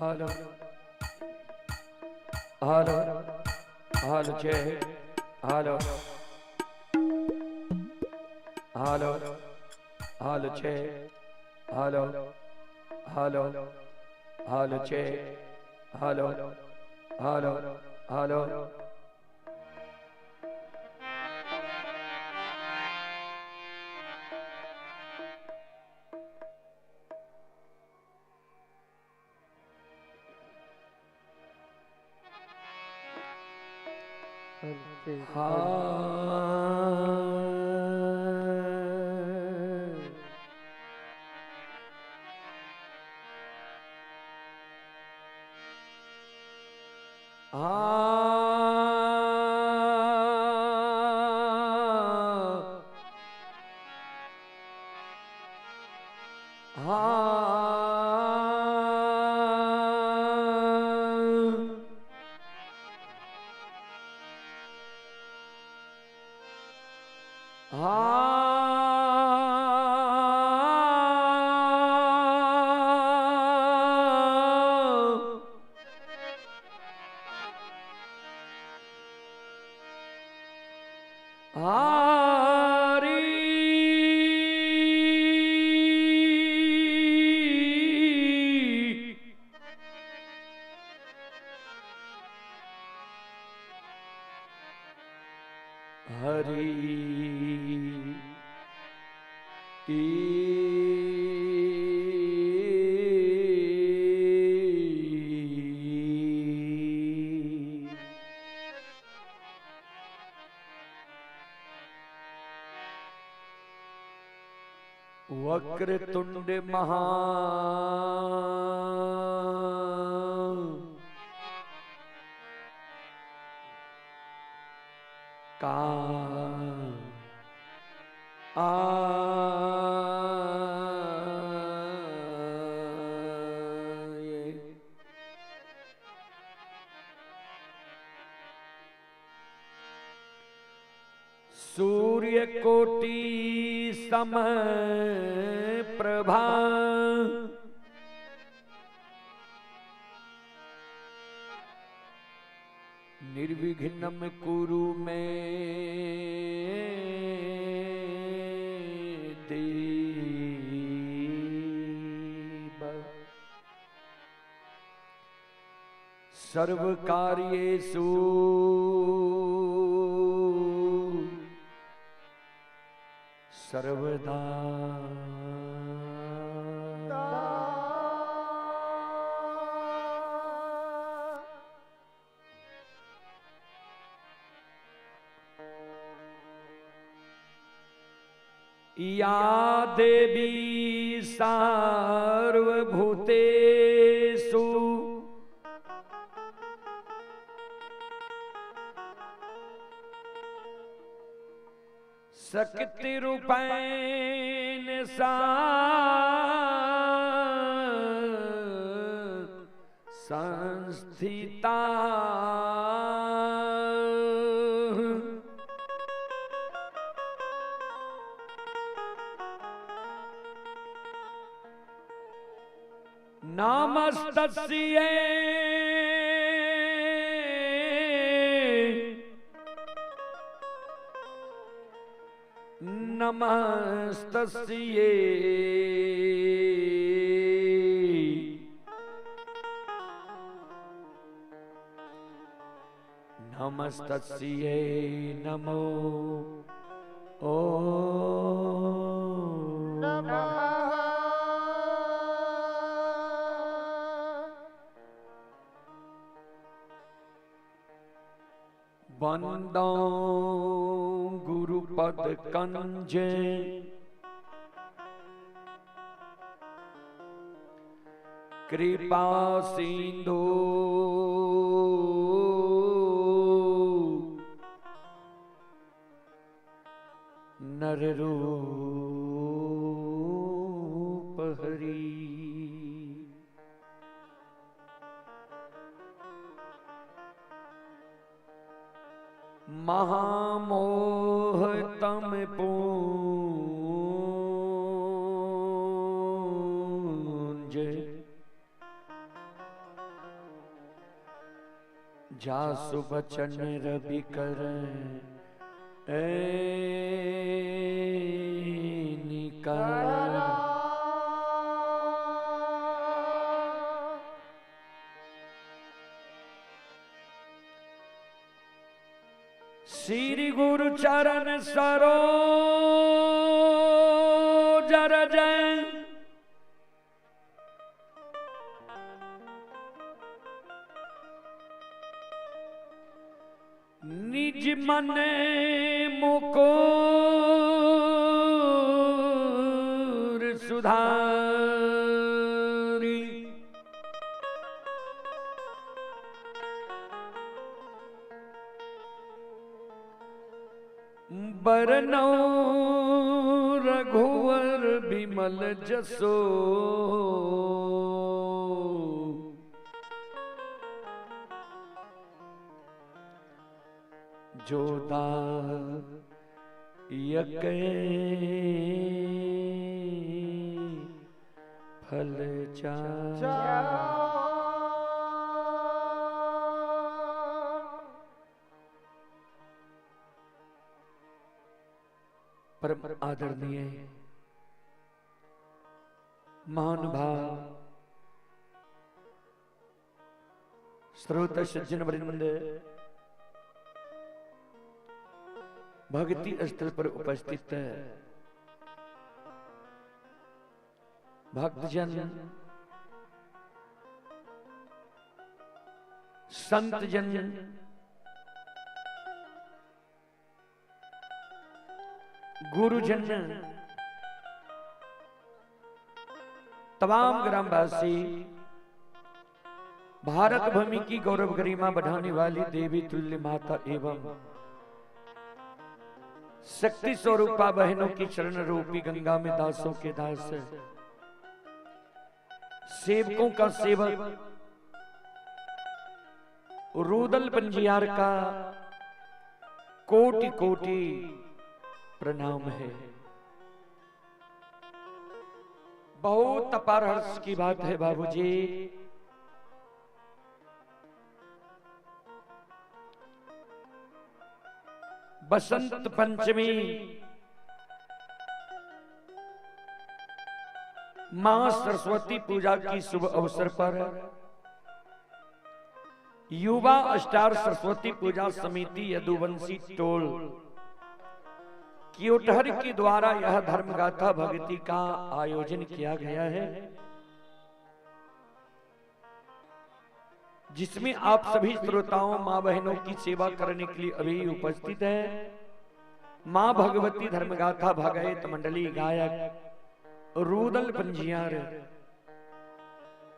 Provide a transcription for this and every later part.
હાલો હાલો હાલ છે હાલો હાલો હાલ છે હાલો હાલો હાલ છે હાલો હાલો હાલો वक्रतुंड महा का सूर्य कोटि सम प्रभा निर्विघ्नं कुरु मे देव सर्वकार्येषु सर्वदा या देवी सर्वभूतेषु शक्ति रूपेण संस्थिता नमस्तस्यै नमस्तस्यै नमस्तस्यै नमो ओ नमः वंदो गुरुपद कंज कृपा सिंधु नर रूप हरि महामोह तम पूंज जासु बचन रवि कर निकर। श्री गुरु चरण सरोज रज निज मन मुकुर सुधारी। बरनौ रघुवर बिमल जसो जोदा यके फल चार। परम आदरणीय महानुभाव श्रोता सज्जन वृंद, भक्ति स्थल पर उपस्थित भक्तजन, संत जन, गुरुजन, तमाम ग्रामवासी, भारत भूमि की गौरव गरिमा बढ़ाने वाली देवी तुल्य माता एवं शक्ति स्वरूपा बहनों की चरण रूपी गंगा में दासों के दास, सेवकों का सेवक, रूदल पंजियार का कोटि कोटि प्रणाम है। बहुत अपार हर्ष की बात है बाबूजी, बसंत पंचमी मां सरस्वती पूजा की शुभ अवसर पर युवा स्टार सरस्वती पूजा समिति यदुवंशी टोल क्योटहर के द्वारा यह धर्मगाथा भक्ति का आयोजन किया गया है, जिसमें आप सभी श्रोताओं मां बहनों की सेवा करने के लिए अभी उपस्थित है। मां भगवती धर्मगाथा भागवत मंडली गायक रूदल पंजियार,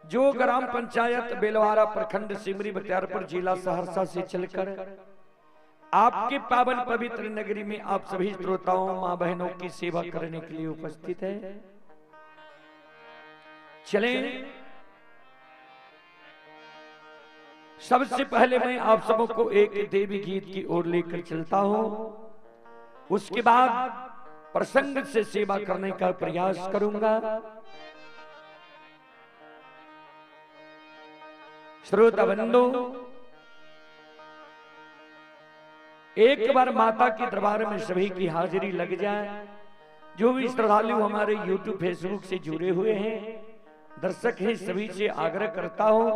जो ग्राम पंचायत बेलवारा प्रखंड सिमरी बख्तियारपुर जिला सहरसा से चलकर आपके पावन पवित्र नगरी में आप सभी श्रोताओं मां बहनों की सेवा करने के लिए उपस्थित है। चलें, सबसे पहले मैं आप सबों को एक देवी गीत की ओर लेकर चलता हूं, उसके बाद प्रसंग से सेवा करने का प्रयास करूंगा। श्रोता बंधु, एक बार माता के दरबार में सभी की हाजिरी लग जाए। जो भी श्रद्धालु हमारे YouTube फेसबुक से जुड़े हुए हैं, दर्शक हैं, सभी से आग्रह करता हूं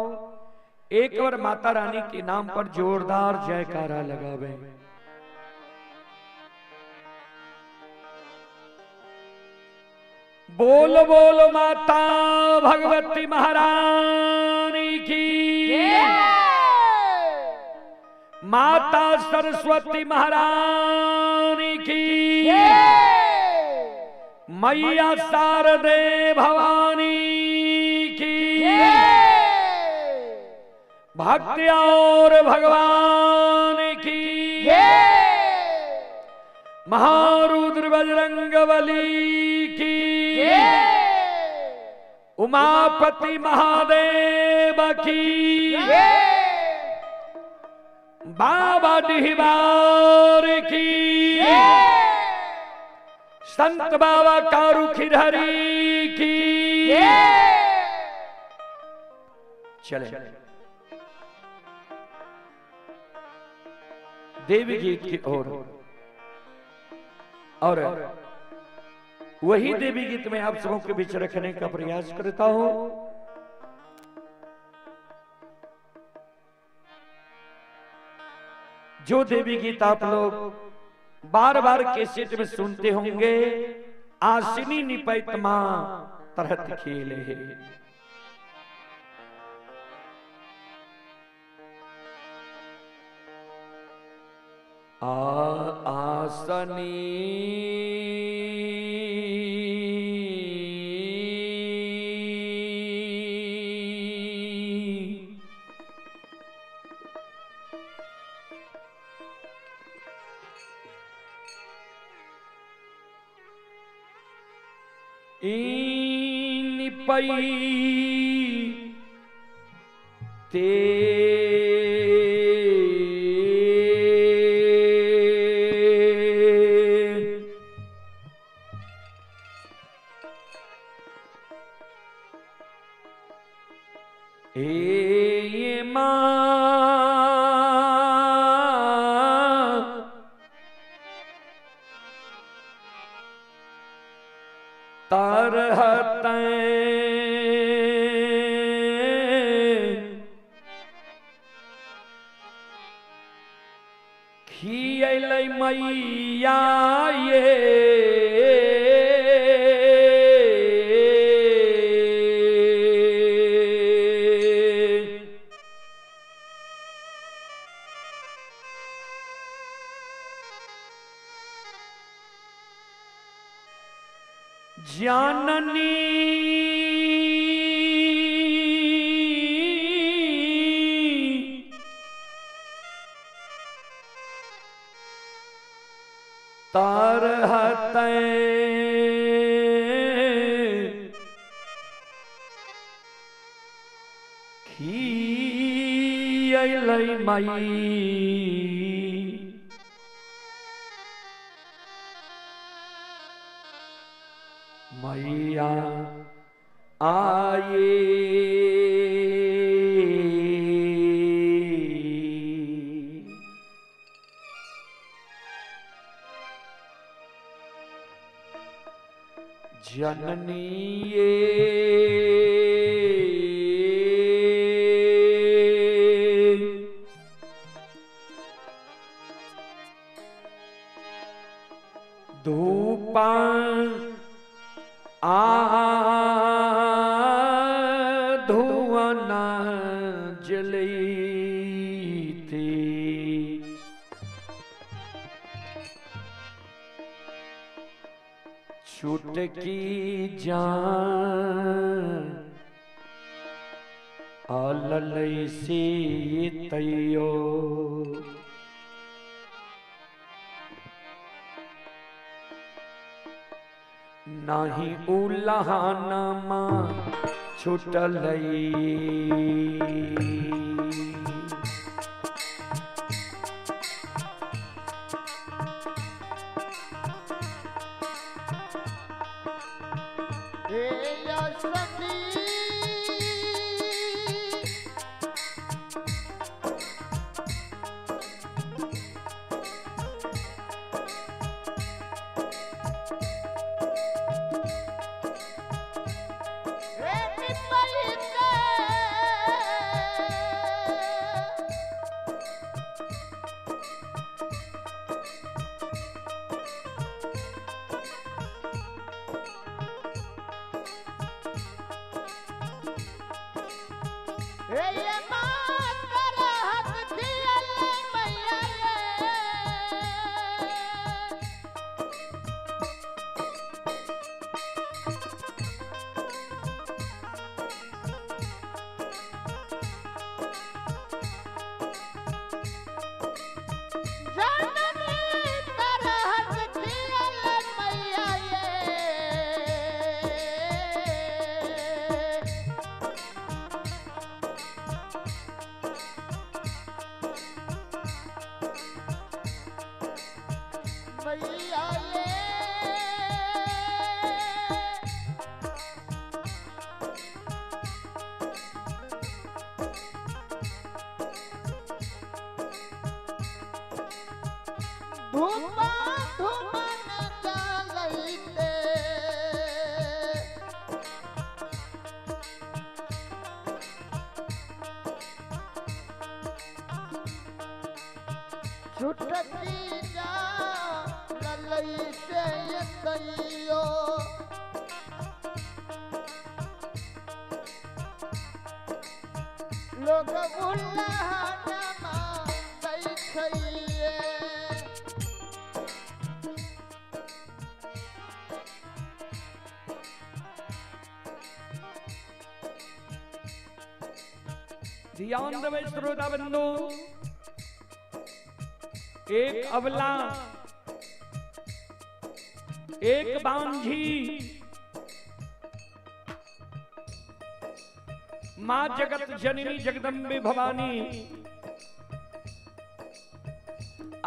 एक बार माता रानी के नाम पर जोरदार जयकारा लगावे। बोलो बोलो माता भगवती महारानी की, माता सरस्वती महारानी की, मैया शारदे भवानी की, भक्ति और भगवान की, महारुद्र बजरंगबली की, उमापति महादेव की, बाबा डिहबार की, संत बाबा कारू खिरहरी की। चले देवी गीत की ओर। और वही देवी गीत में आप सबों के बीच रखने का प्रयास करता हूं। जो देवी गीत आप लोग बार बार कैसेट में सुनते होंगे, आसिनी निपैतमा तरहत खेले है। आसनी पई ते ए मां तरहते खियलै मैया ये जाननी तरहते खियलै मई मैया आए जननी ये धूपा धुआं न जली थी छुटकी जान आललै से तैयो नाही उल्हानमा छुटलै धूपा धूमन जालैते छुटकी जा ललैते तैयो लोग उल्लाहनमा दैखैये ध्यान देवे श्रोता बंधु, एक अबला एक बांझी मां जगत जननी जगदम्बे भवानी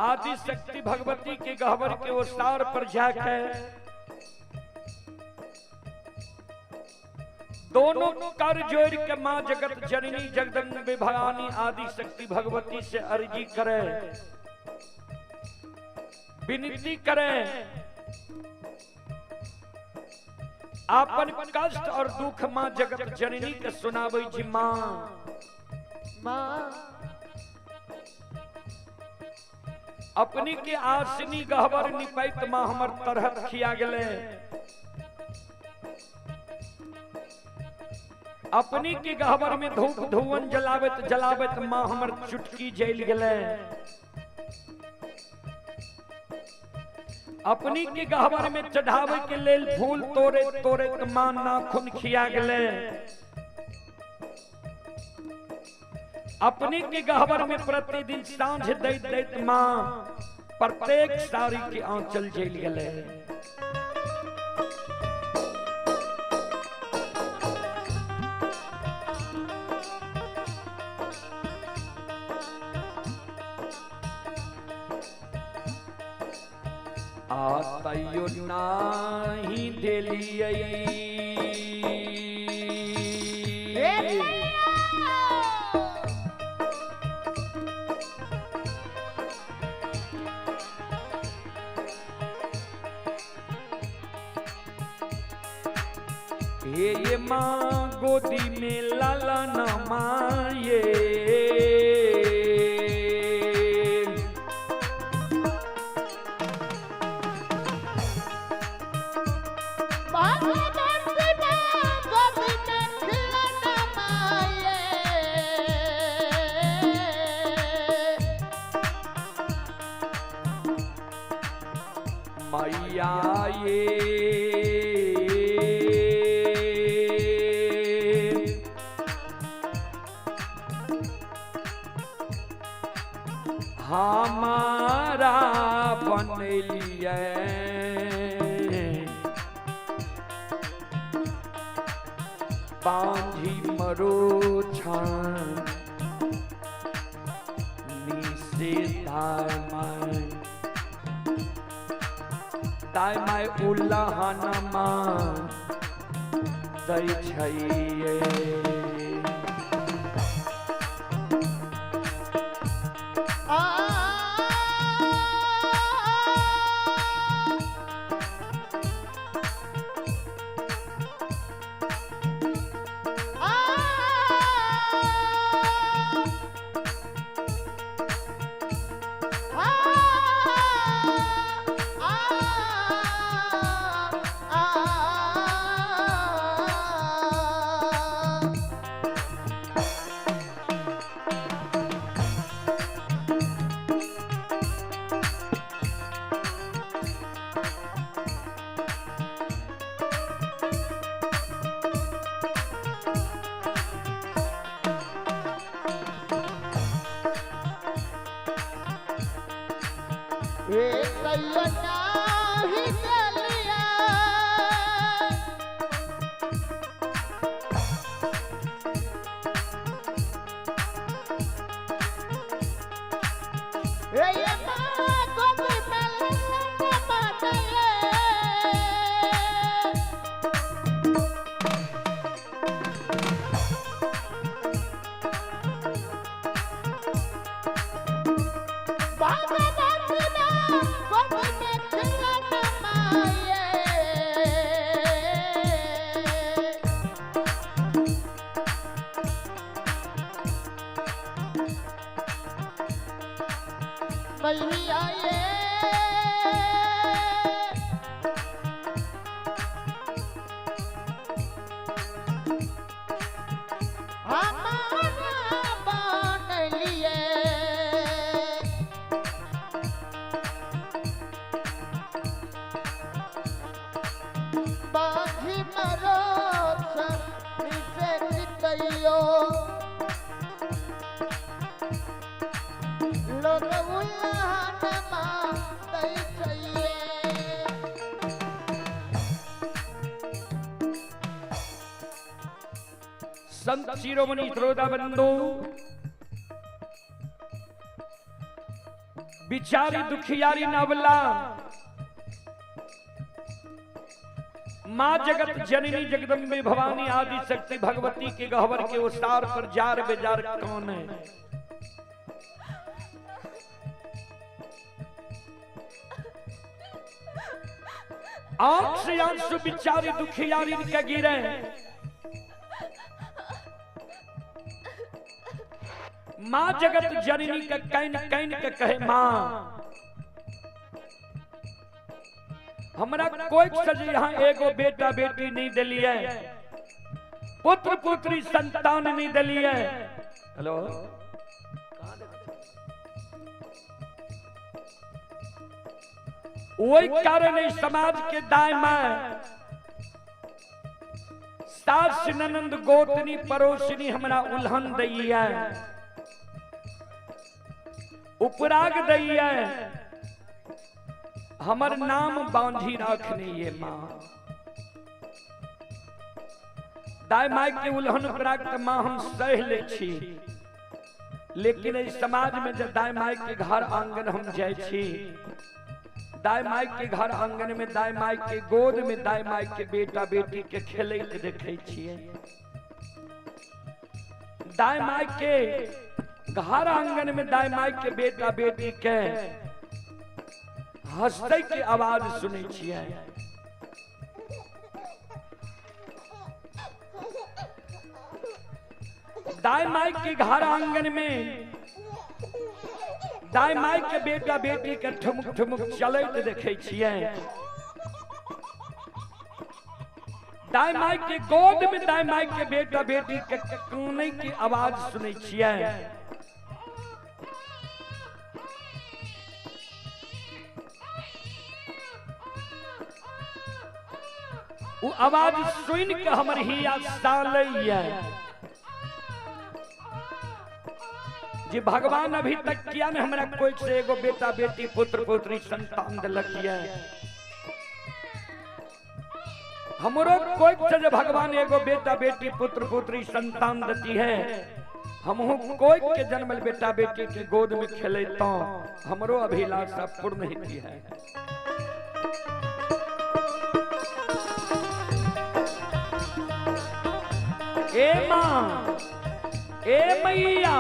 आदि शक्ति भगवती के गह्वर के ओसार पर जाकर दोनों कर जोड़ के मां जगत जननी जगदम्बे भवानी आदि शक्ति भगवती से अर्जी करे, विनती करे, आपन कष्ट और दुख मां जगत जननी के सुनावे जी। मां अपनी के आसनी गहवर निपैत मां हमर तरहत खिया गेले, अपनी के गहवर में धूप धुवन जलावत जलावत मां हमर चुटकी जल गेले, अपनी के गहवर में चढ़ावे के लेल फूल तोरे तोरे मां नाखून खिया गेले, अपनी के गहवर में प्रतिदिन सांझ दैत दैत मां प्रत्येक सारी के आंचल जल गेले। आतयो नाही देलियै ये मां गोदी में लाला न माये मैया ये हमारा बनलिए बांझी मरो छान निषेधाय ताय माय उल्लाहनमा दै छैये। मैया ये हमारा बन लिए बाजी मरो से कितयो लोग उल्लाहन मानते चाहिए संत शिरोमणि श्रोता बंधु बिचारी दुखियारी नवला माँ जगत जननी जगदम्बे भवानी आदि शक्ति भगवती के गहवर के उसार पर जार बेजार कौन है। आंख से आंसू बिचारी दुखियारी के गिरे माँ जगत जननी का कैन कैन के कहे माँ हमरा कोई सज यहाँ एगो बेटा बेटी नहीं दिलिए पुत्र पुत्री संतान नहीं दिलिए। हेलो वही कारण है समाज के दाय में सास ननंद गोतनी पड़ोसनी हमरा उल्हन दैया उपराग दैया हमर नाम बांधी रखनी ये माँ दाय माय के उल्हन उपराग तो माँ हम सह ले छी लेकिन इस समाज में जब दाय माय के घर आंगन हम जाय छी दाय माय के घर आंगन में दाय माय के गोद में दाय माय के बेटा बेटी के खेले देखे छिए दाय माय के घर आंगन में दाय माय के बेटा बेटी के हंसते के आवाज सुने छिए दाय माय के घर आंगन में दाय माय के बेटा बेटी के ठुमुक ठुमुक चलते देखे छिए दाय माय के गोद में दाय माय के बेटा बेटी के काने की आवाज सुने छिए वो आवाज सुन के हमर हिया सालैया जी भगवान अभी तक किया ने हमरा कोई से एगो बेटा बेटी पुत्र पुत्री संतान दिलकिया हमरो कोई से भगवान एगो बेटा बेटी पुत्र पुत्री संतान देती है हमहु कोई के जन्मल बेटा बेटी के गोद में खेले तो हमरो अभिलाषा पूर्ण ही है। ए माँ ए मैया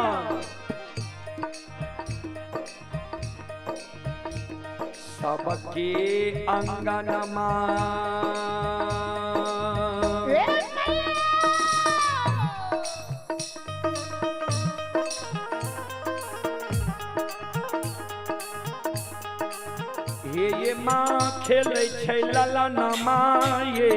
सबके अंगन ये माँ खेले छै ललन माये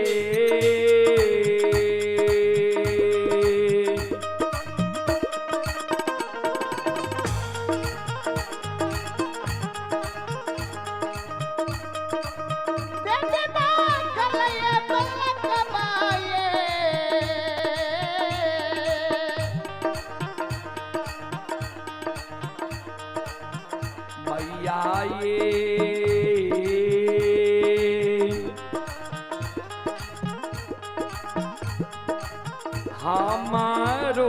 हमारो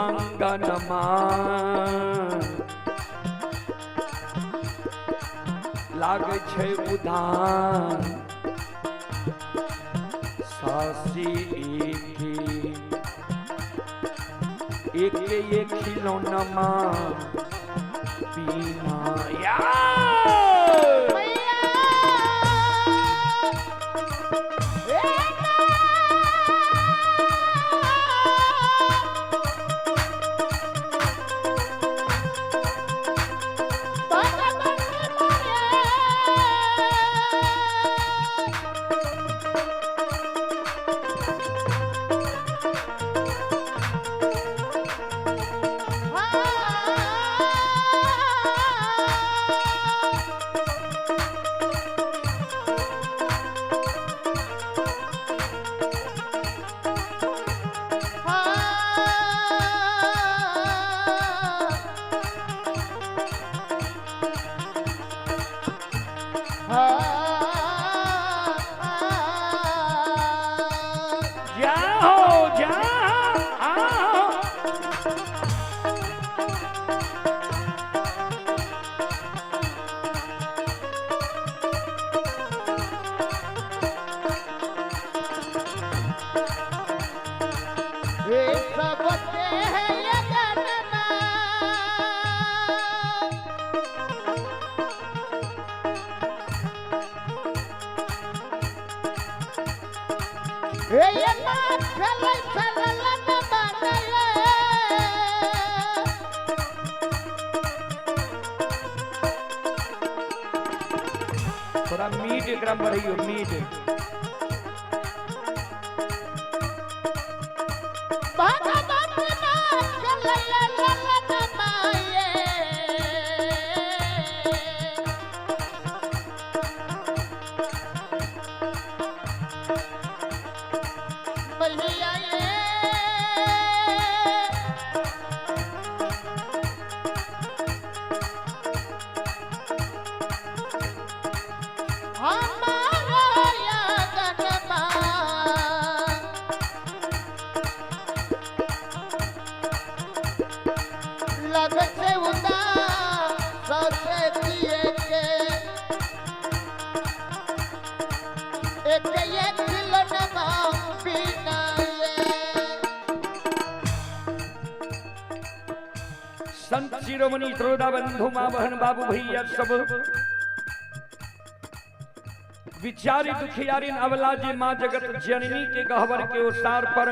आंगन लागे छै उदान सासी एक खिलौना पीना ये माँ चले चले न बनाए थोड़ा मीट एकरा बढ़ियो मीट भगवान माँ चले न बनाए मैया ये हमारा यागन माँ लग से उदास से दिए के एक खिलन माँ बिना संत शिरोमणि श्रोता बंधु मां बहन बाबू भैया सब विचारी दुखियारी अवला जी मां जगत जननी के गहवर के ओसार पर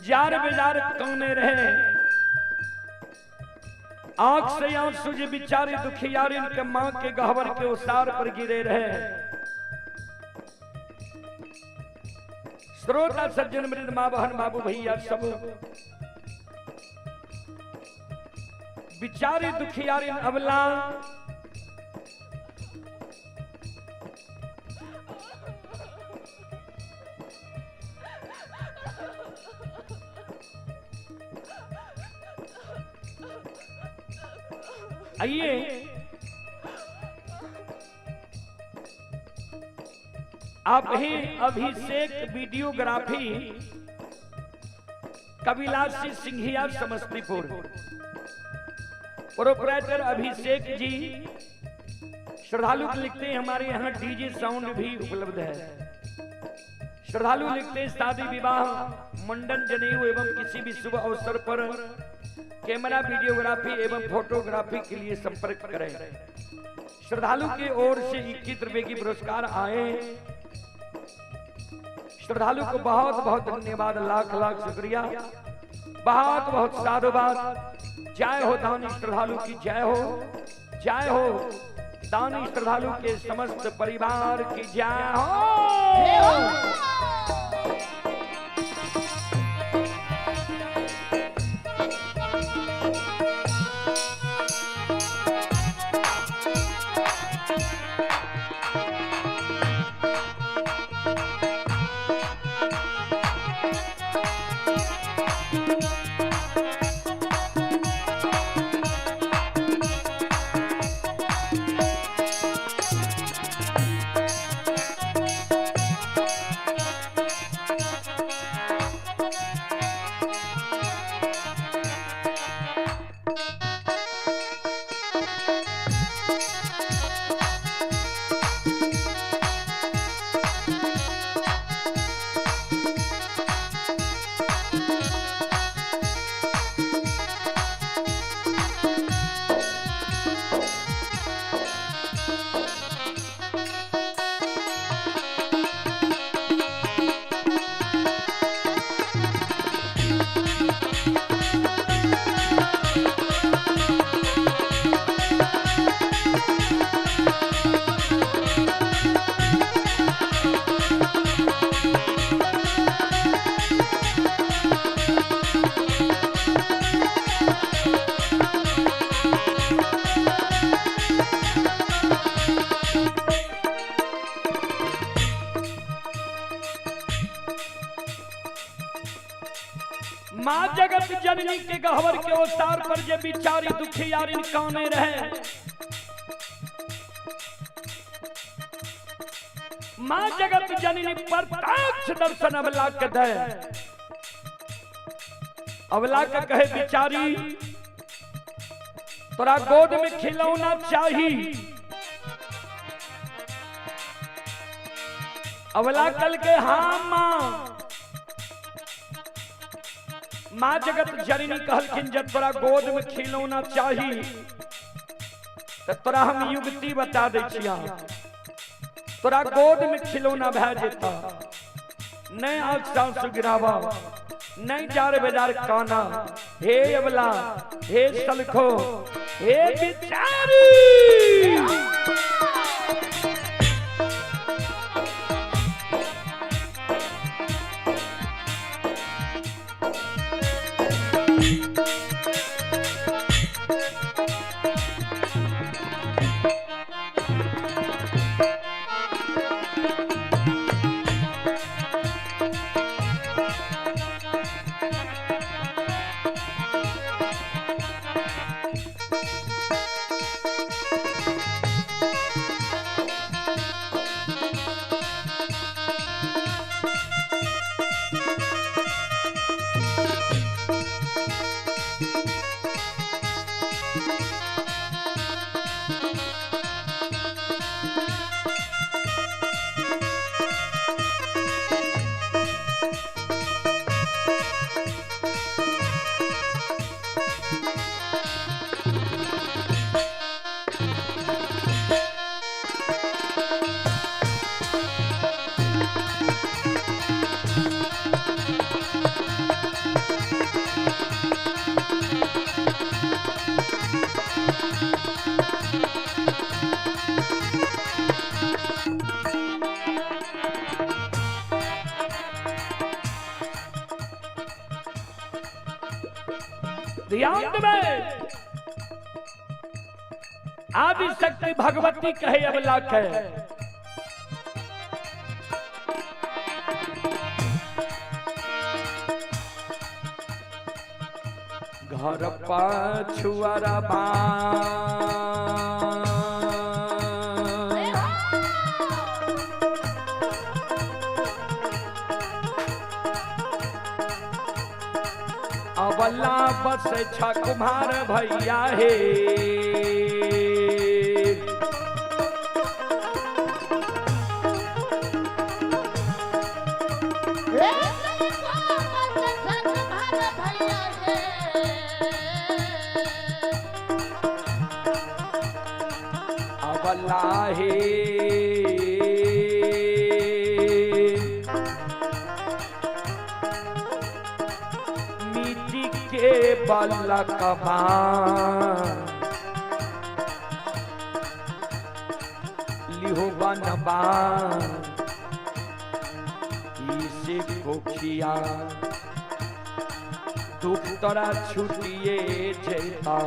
जार बेजार कौने रहे आंख से आंसू जे बिचारे दुखियारी के मां के गहवर के ओसार पर गिरे रहे श्रोता सज्जन मृद मां बहन बाबू भैया सब बिचारी दुखियारी अवला आइए आप ही अभिषेक वीडियोग्राफी कविलासी सिंघिया समस्तीपुर प्रोपराइटर अभिषेक जी श्रद्धालु लिखते हैं हमारे यहाँ डीजे साउंड भी उपलब्ध है श्रद्धालु लिखते हैं शादी विवाह मंडन जनेऊ एवं किसी भी शुभ अवसर पर कैमरा वीडियोग्राफी एवं फोटोग्राफी के लिए संपर्क करें श्रद्धालु की ओर से 21 रुपए की पुरस्कार आए श्रद्धालु को बहुत बहुत धन्यवाद लाख लाख शुक्रिया बहुत बहुत साधुवाद जय हो दानी श्रद्धालु की जय हो दानी श्रद्धालु के समस्त परिवार की जय हो माँ जगत जननी के गहवर के ओसार पर जे बिचारी दुखियारी कौने रहे माँ जगत जननी प्रत्यक्ष दर्शन अवला के दे अवला के कहे बिचारी तोरा गोद में खिलौना चाहिए अवला कल के हाँ माँ जगत जननी कहलखिन जब तोरा गोद में खिलौना चाहिए तो तोरा हम युक्ति बता दे छिया तोरा गोद में खिलौना भै जेता, नहीं आँख सासु गिरावा, नहीं जार बेजार काना। हे अबला, हे सलखो, हे बिचारी, ध्यान में आदि शक्ति भगवती कहे अबला के घर पाछुआरा अबला बस छ कुम्हार भैया हे अबला हे बाला कमान लिहो बनबान इसे कोखिया दुख तोरा छुटिए जेता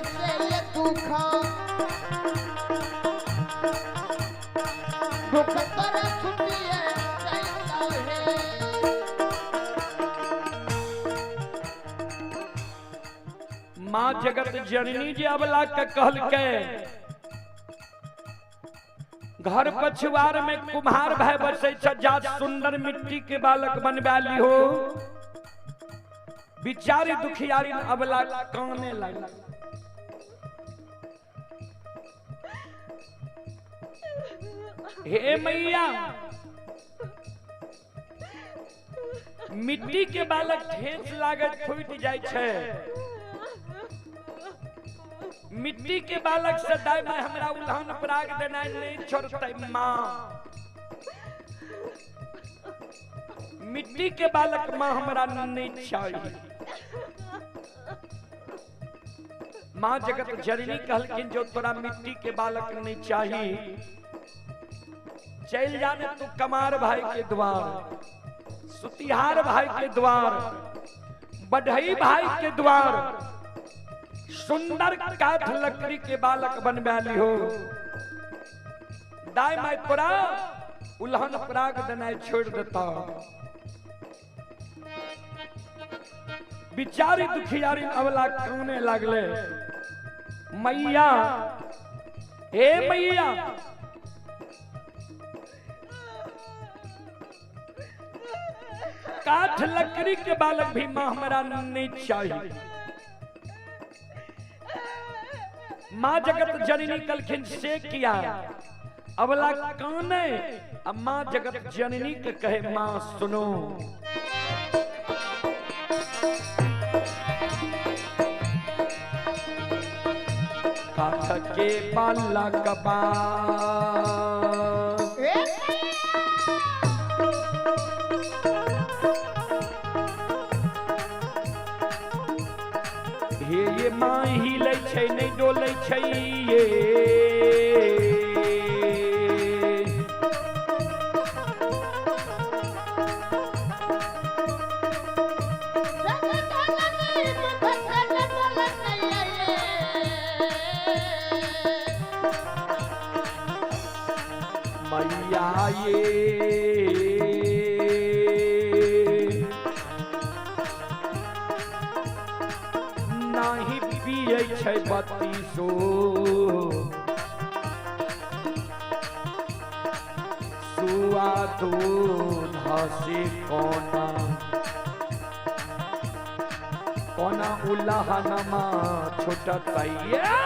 कैसे ये तू खा दुख तोरा छुटिए चलता है माँ जगत जननी जी अबला के कहल के घर पछुआर में कुम्हार भय बसे जात सुंदर मिट्टी के बालक बनवाली हो बिचारी दुखियारी अबला काने लगा हे मैया मिट्टी के बालक ठेस लागत फूट जाय छे मिट्टी के बालक से दाई में हमरा उल्हान पराग देना नहीं छोड़ते माँ मिट्टी के बालक माँ हमरा नहीं चाहिए माँ जगत जननी कहलकिन जो तोरा मिट्टी के बालक नहीं चाहिए चल जाने तू कमार भाई के द्वार सुतिहार भाई के द्वार बढ़ई भाई के द्वार सुंदर काठ लकड़ी के बालक बनवाली हो दाई मैं तोरा उल्हन पराग देना छोड़ देता बिचारी दुखियारी अवला काने लगले मैया हे मैया काठ लकड़ी के बालक भी मां हमारा नहीं चाहिए माँ जगत जननी कलखिन से किया अबला काने अब माँ जगत जननी के कहे माँ सुनो काठ के बालक बा ये माँ हिले छै नहीं डोले छै ये मैया ये नाही पिए छै बत्तीसो सुआ दूध से कोना कोना उल्लाहनमा छुटतैया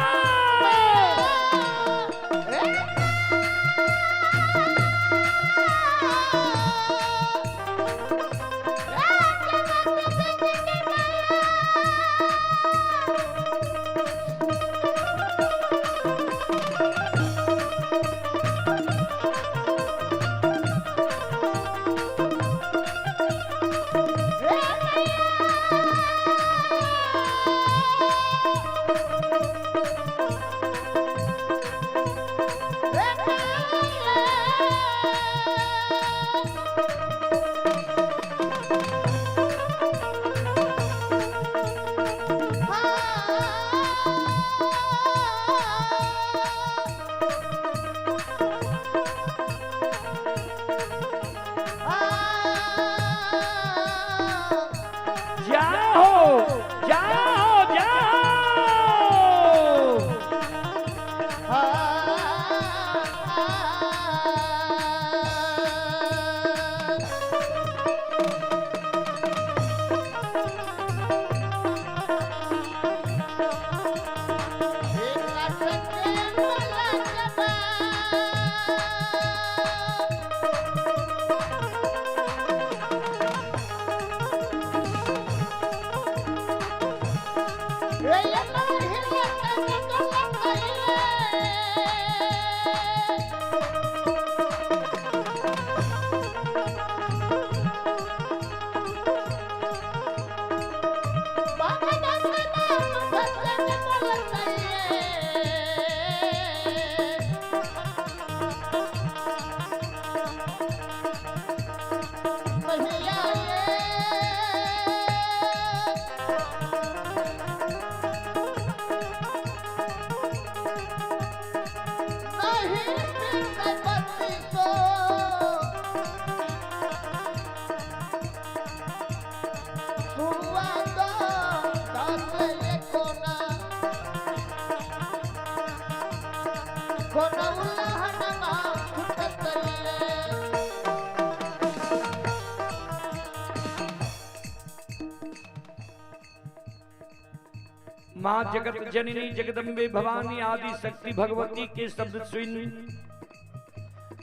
माँ जगत जननी जगदम्बे भवानी आदि शक्ति भगवती के शब्द सुन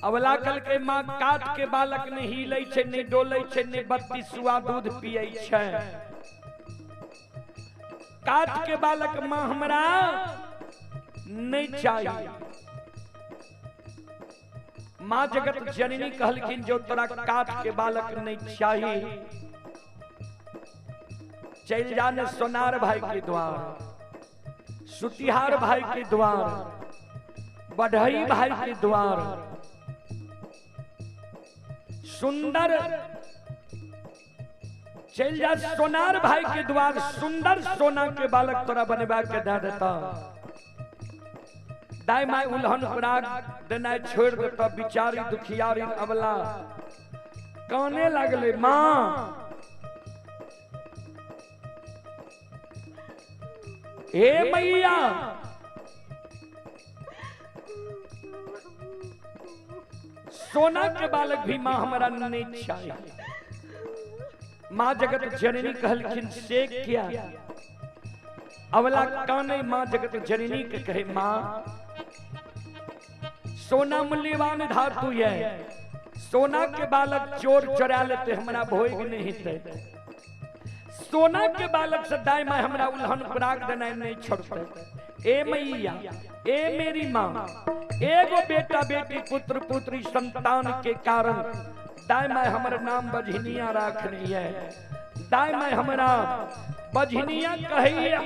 अवला कल के माँ काट के बालक ने हिले छे ने डोले छे ने बत्ती सुआ दूध पिए छे। काट के बालक माँ हमरा नहीं चाहिए। माँ जगत जननी कहलखिन जो तोरा काट के बालक नहीं चाहिए चल जाने सोनार भाई के द्वार, सुतिहार भाई के द्वार, बढ़ई भाई के द्वार, सुंदर चल जा सोनार भाई के द्वार, सुंदर सोना के बालक तोरा बनवा के दे देता। दाई माई उल्हन पराग देना छोड़ देता। बिचारी दुखियारी अबला काने लगले माँ हे मैया सोना के बालक भी माँ हमारा नहीं चाहिए। माँ जगत जननी कहलखिन से क्या अवला काने माँ जगत जननी के कहे माँ सोना मूल्यवान धातु है, सोना के बालक चोर चोरा लेते हमारा भोग नहीं थे। सोना के बालक से दाई माँ हमरा उल्हन पराग देना नहीं छोड़ते। ए मैया ए मेरी माँ एगो बेटा बेटी पुत्र पुत्री संतान के कारण दाई माँ हमारा नाम बझनिया रखनी है। दाई माँ हमारा बझनिया कहिए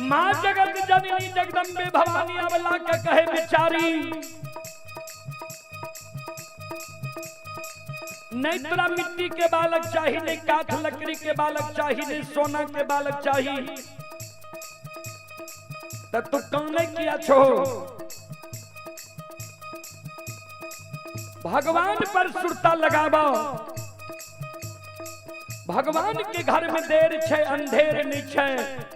माँ जगत जननी जगदम्बे भवानी अबला के कहे बेचारी नहीं तोरा मिट्टी के बालक चाहिए, नहीं काठ लकड़ी के बालक चाहिए, नहीं सोना के बालक चाहिए। तो तू काने किया छो भगवान पर सुरता लगावा। भगवान के घर में देर छे अंधेर नहीं छे।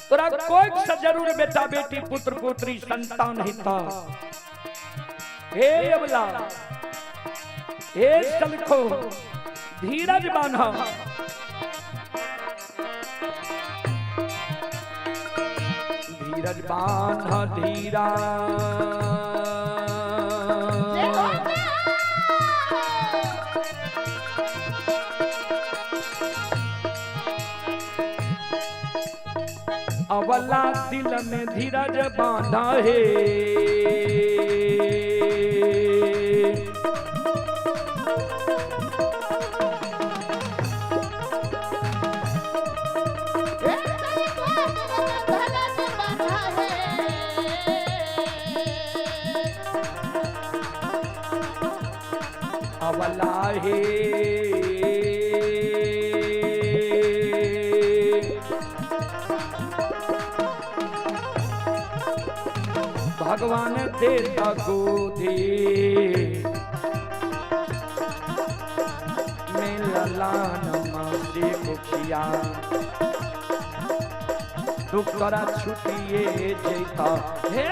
तोरा कोई सा जरूर बेटा बेटी पुत्र पुत्री संतान हिता। हे अबला हे सलखो धीरज बांधा। धीरज बांधा धीरा अवला दिल में धीरज बांधा है। अवला है भगवान देता गोदी में ललान मासे मुखिया दुख करा छुटिए जेता हे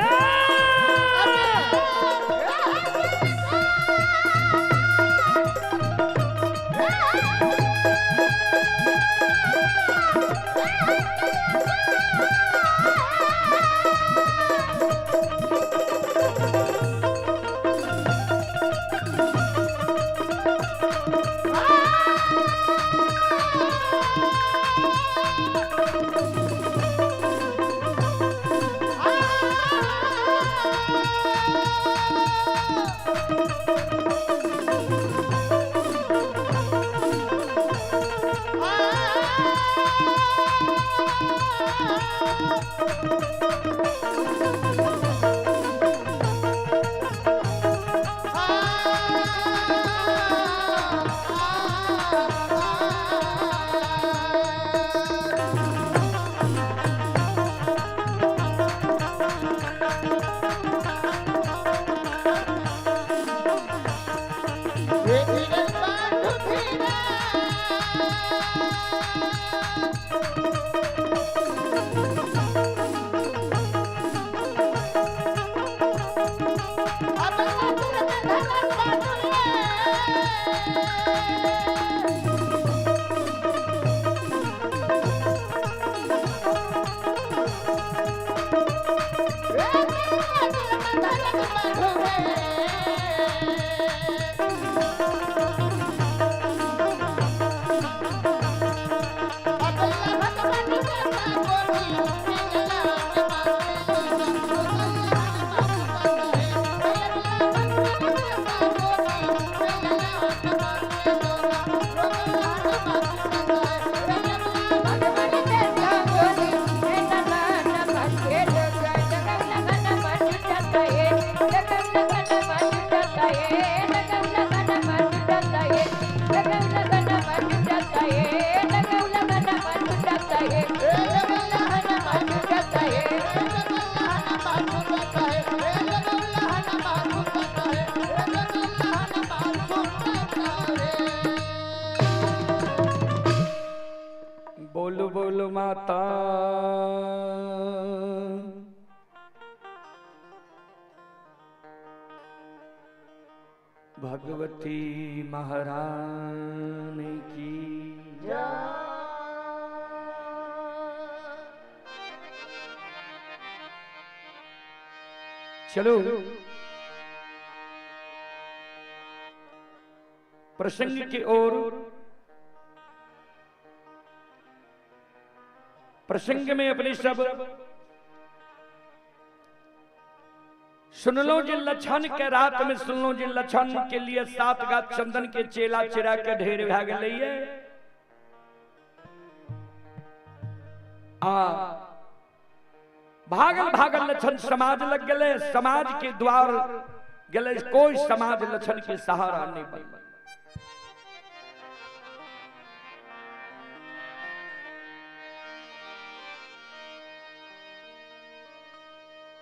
बोलो बोलो माता भगवती महारानी की चलो प्रसंग की ओर। प्रसंग में अपने सब सुन लो जिन लक्षण के रात में सुन लो जिन लक्षण के लिए 7 गात चंदन के चेला चिरा के ढेर भाग लिए भागल भागल लक्षण समाज लग गए। समाज के द्वार गले कोई समाज लक्षण के सहारा नहीं बन।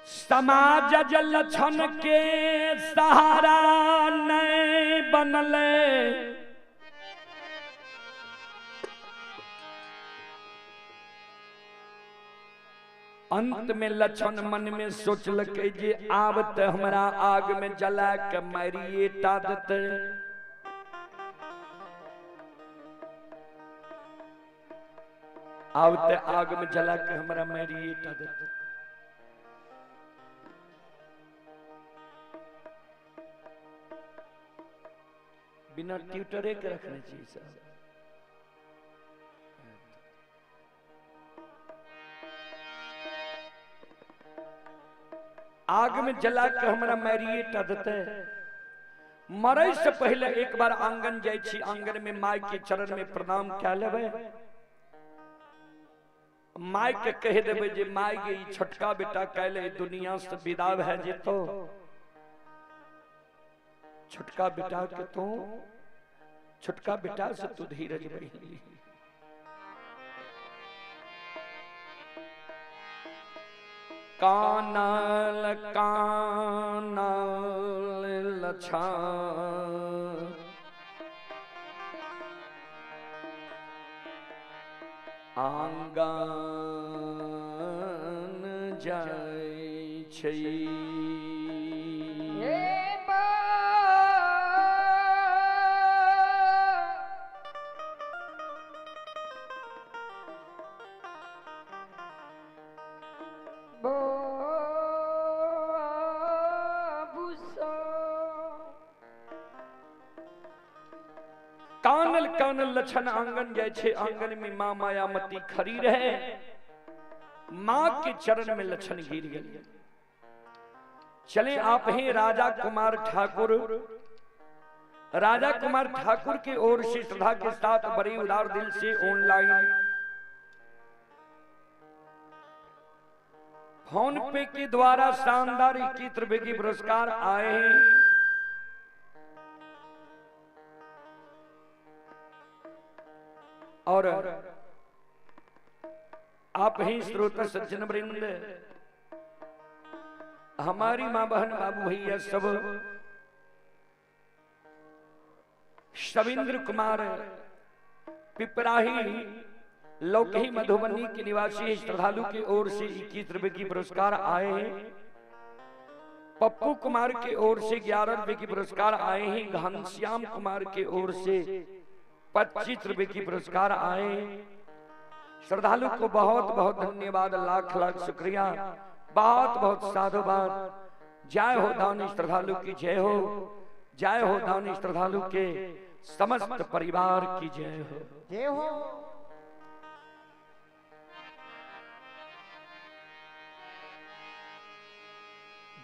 समाज लक्षण के सहारा नहीं बनले अंत में लक्षण मन में सोचल के जे आवत हमारा आग में जला के मारिए टादत। आवत आग में जला के हमारा मारिए टादत। बिना ट्यूटरे के रखने चाहिए सर। आग में जला के हमरा मारिए टादते। मरे से पहले एक बार आंगन जाय छी, आंगन में माय के चरण में प्रणाम क्या लेबे। माय के कह देबे जे माय के ई छोटका बेटा कैले दुनिया से विदा है जे तो छोटका बेटा के तो छोटका बेटा से तू धीरज बही। कानल कानल लछन आंगन जाय छै। कानल कानल लछन आंगन जाय छे। आंगन में मां मायामती खड़ी रहे। मां के चरण में लछन गिर गए। चले आप हैं राजा कुमार ठाकुर। राजा कुमार ठाकुर की ओर से श्रद्धा के साथ बड़ी उदार दिल से ऑनलाइन फोन पे के द्वारा शानदार 21 रुपए की पुरस्कार आए हैं। और आप ही श्रोता सज्जन वृंद, हमारी मां बहन बाबू भैया सब, शविंद्र कुमार पिपराही लौकही मधुबनी के निवासी श्रद्धालु की ओर से 21 रुपए की पुरस्कार आए हैं। पप्पू कुमार की ओर से 11 रुपए की पुरस्कार आए हैं। घनश्याम कुमार की ओर से 25 रुपए की पुरस्कार आए। श्रद्धालु को बहुत बहुत धन्यवाद, लाख लाख शुक्रिया, बहुत बहुत साधुवाद। जय हो दानी श्रद्धालु की जय हो, जय हो दानी श्रद्धालु के समस्त परिवार की जय हो, जय हो।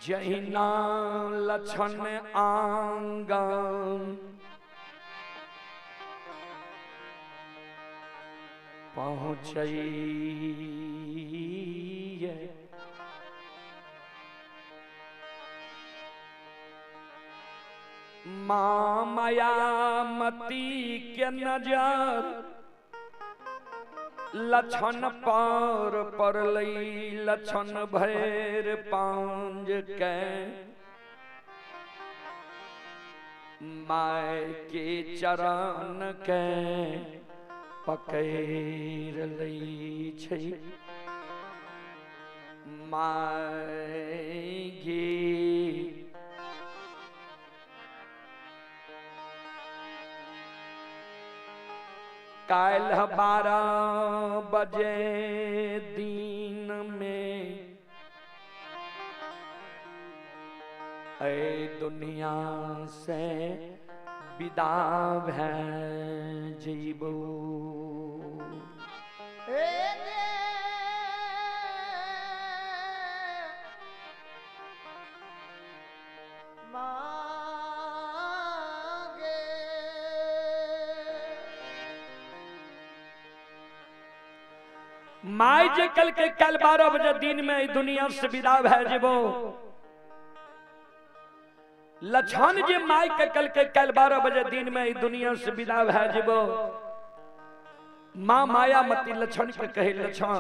जहिना लक्षण आंगन पहुँचई माँ मायामती के नजर लक्षण पर परलई, लक्षण भैर पांज के माय के चरण के पकड़ लई छै माय गे। काल 12 बजे दिन में ऐ दुनिया से विदा है जीवो। माय जे कल के कल 12 बजे दिन में दुनिया से विदा है जीवो। लक्षण जे माय के कल के कल 12 बजे दिन में दुनिया से विदा है जीवो। माँ मायामती लक्षण के कहे लक्षण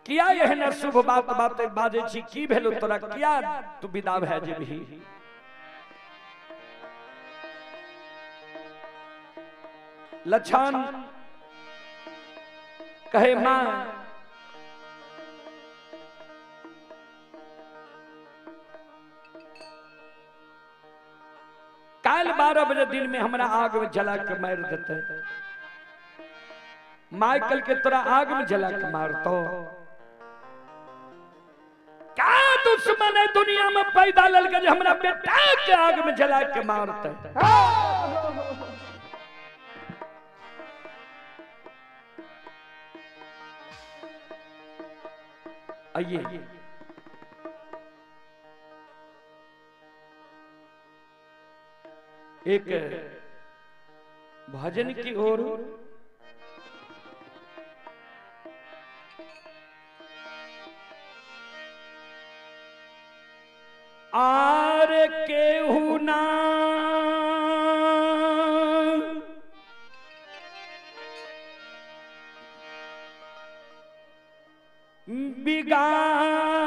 किया एहन शुभ बात बाते बाजे छी, की भेलो तोरा, किया तू विदा है जेबही। लक्षण कहे मां काल 12 बजे दिन में हमरा आग में जला के मार देते। माइकल के तोरा आग में जला के मारतो, क्या दुश्मन है दुनिया में पैदा ललके जे हमरा बेटा के आग में जला के मारते। आइए एक भजन की ओर आर केहू ना बिगारी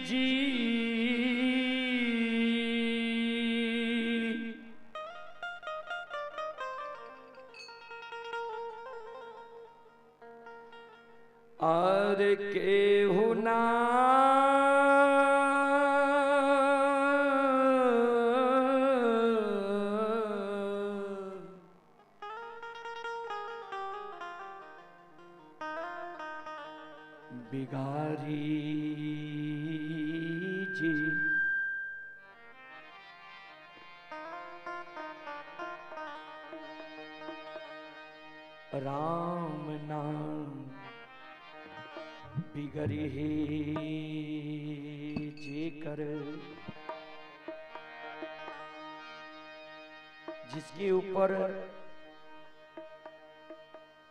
जी, और केहू ना बिगारी जी। राम नाम बिगड़ी जे कर, जिसके ऊपर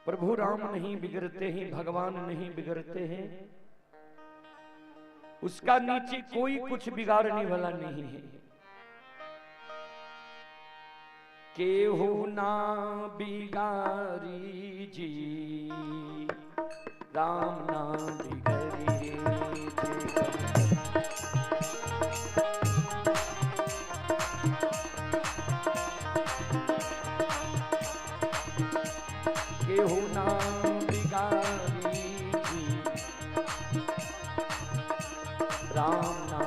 प्रभु राम नहीं बिगड़ते हैं, भगवान नहीं बिगड़ते हैं, उसका नीचे कोई कुछ बिगाड़ने वाला नहीं है। केहू ना बिगारी जी, राम ना बिगड़ी केहू ना बिगारी जी, राम ना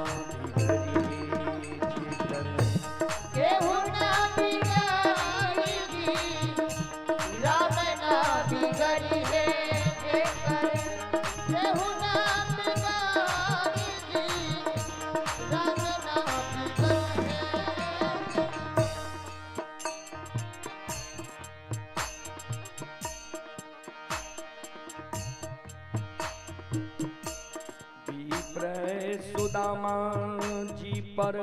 बिगड़ी जी कर। सुदामा जी पर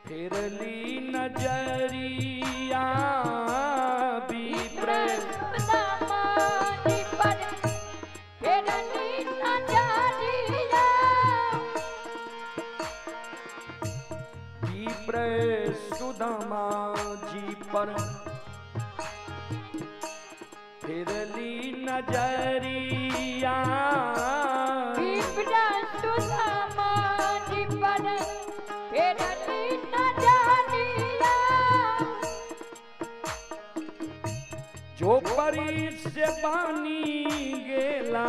फिरली नजरिया विप्र सुदामा जी पर फिरली नजरिया विप्र सुदामा जी पर फिरली नजरिया विप्र सुदामा जी पर फिरली नजरिया जो परी से बानी गेला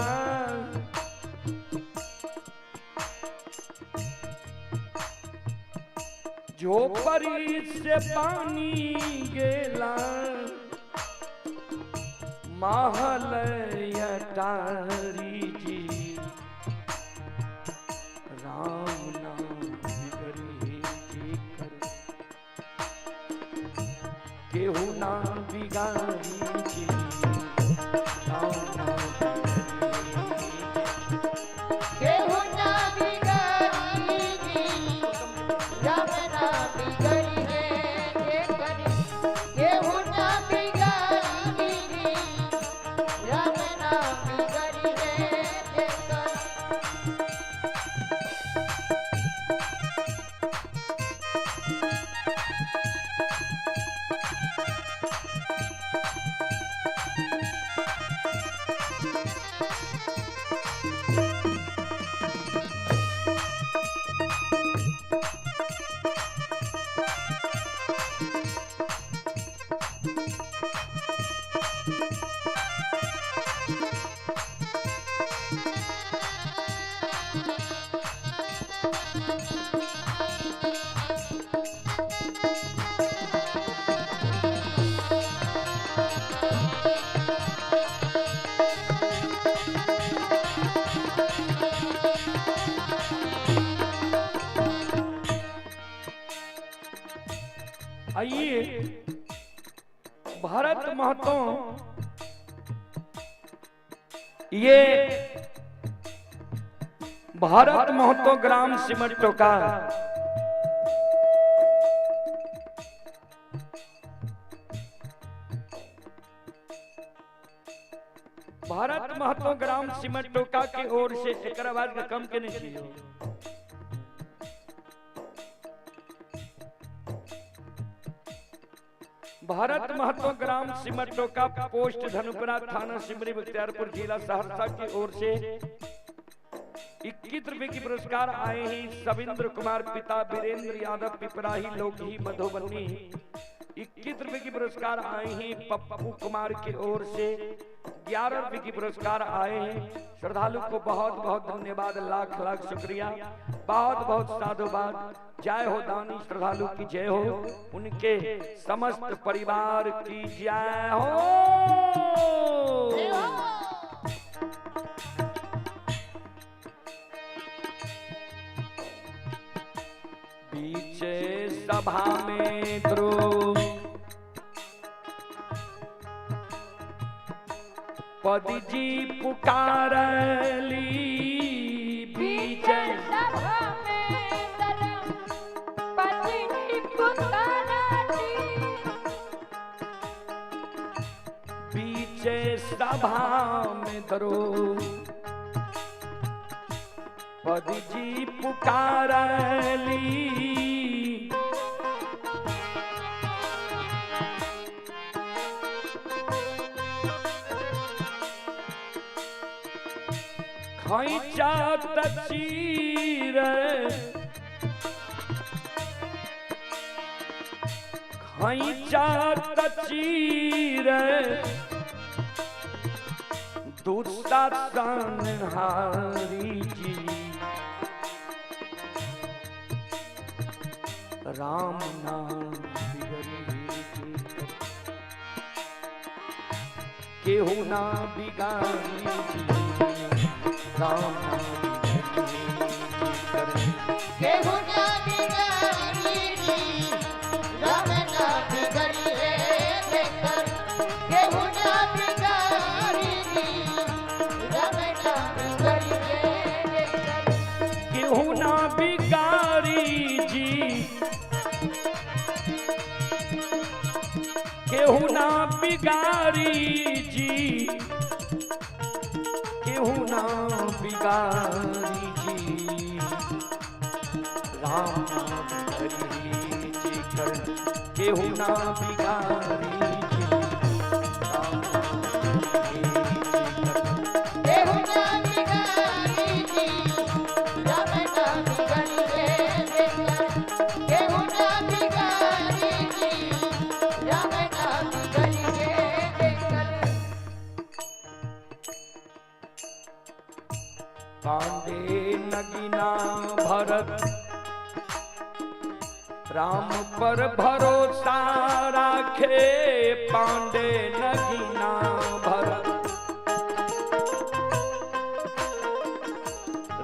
जो परी से बानी गेला महल अटारी जी राम नाम बिगड़ी जी कर केहू ना बिगाड़ी जी राम नाम केहू ना बिगड़ी जी राम ना बिगड़ी रे करी केहू ना बिगड़ी जी राम ना बिगड़ी रे करी आइए भारत महतो ये भारत महतो ग्राम सिमटो का भारत महतो ग्राम सिमटो का की ओर से एक बाद कम के नहीं चाहिए भारत महतो ग्राम सिमटो का पोस्ट धनुपुरा थाना सिमरी बख्तियारपुर जिला सहरसा की ओर से 21 रुपए की पुरस्कार आए हैं सविंद्र कुमार पिता वीरेंद्र यादव पिपराही लोग ही मधुबनी 21 रुपए की पुरस्कार आए हैं पप्पू कुमार की ओर से 11 रुपए की पुरस्कार आए हैं श्रद्धालु को बहुत बहुत धन्यवाद लाख लाख शुक्रिया बहुत बहुत साधुवाद जय हो दानी श्रद्धालु की जय हो उनके समस्त परिवार की जय हो पीछे सभा में द्रोह पद जी पुकारली पीछे सभा में तरम पति पुकारली पीछे सभा में दरो पद जी पुकारली खैचा तचीर खैचा तचीर दुर्दासन हारी जी राम नाम केहू ना बिगाड़ी राम केहू ना बिगाड़ी राम ना बिगड़ी रे कर केहू ना बिगाड़ी राम केहू ना बिगारी जी, केहू ना बिगारी जी, केहू ना बिगारी जी, राम नाम हरि जी कर केहू ना बिगारी जी, राम नाम हरि जी कर केहू ना बिगारी जी, राम नाम हरि रे केहू ना बिगारी जी, राम नाम हरि रे पांडे नगीना भरत राम पर भरोसा राखे, पांडे नगीना भरत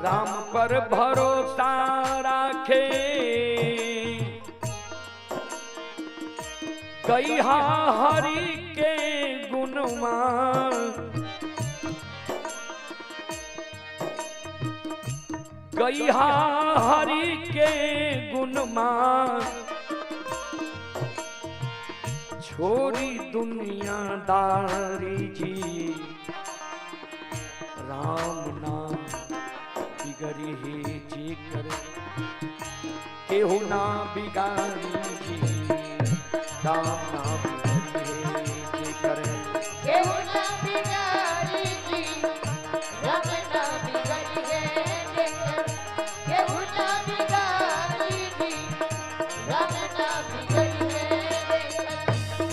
राम पर भरोसा राखे, कहिया हरि के गुणमान, कहिया हरि के गुणमान, छोरी दुनियादारी जी, राम नाम बिगड़ी ही जी कर केहू ना बिगाड़ी जी, राम नाम बिगड़ी जी कर केहू ना बिगारी जी, राम नाम हरि रे केहू ना बिगारी जी, राम नाम हरि रे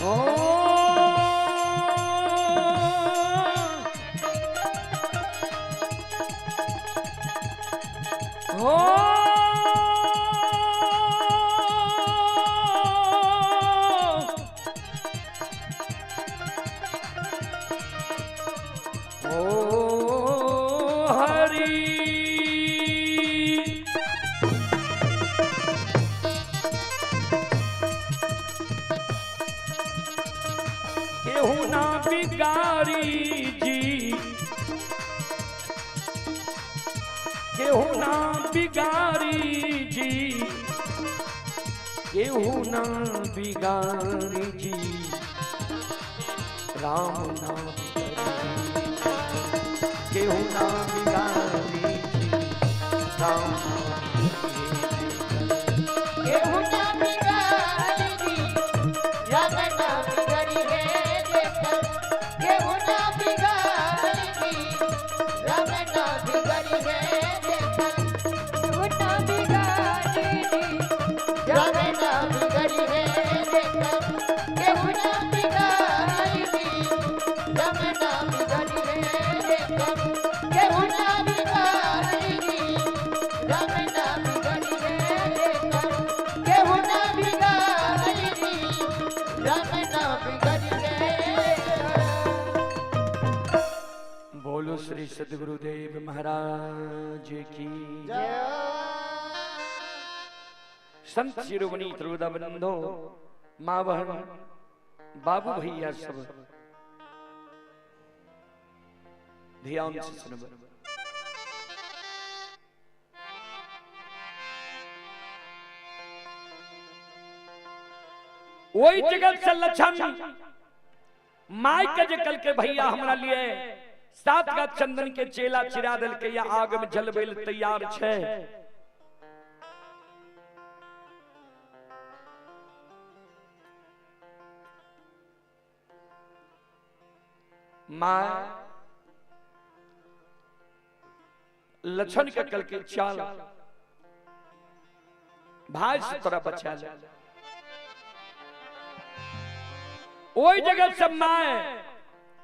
ओ केहू ना बिगारी जी, केहू ना बिगारी जी, केहू ना बिगारी जी, राम नाम केहू ना बिगारी जी, राम केहू ना बिगारी जी, राम नाम हरि रे केहू ना बिगारी जी, राम नाम हरि रे केहू ना बिगारी जी, राम नाम हरि रे केहू ना बिगारी जी, राम नाम हरि रे केहू ना बिगारी जी, राम नाम हरि रे केहू ना बिगारी जी, राम नाम हरि रे। बोलो श्री सद्गुरुदेव महाराज की जय संत शिरोमणि त्रिविधबंधो माँ बहन बाबू भैया सब ध्यान से सुनो। वही जगत से लक्षण माई के जे कल के भैया हमरा लिए सात का चंदन के चेला चिरा दल के या आग में जलबेल तैयार छे। माँ लक्षण के कल के चाल भाई से तोरा बचा ले। वही जगह सब माए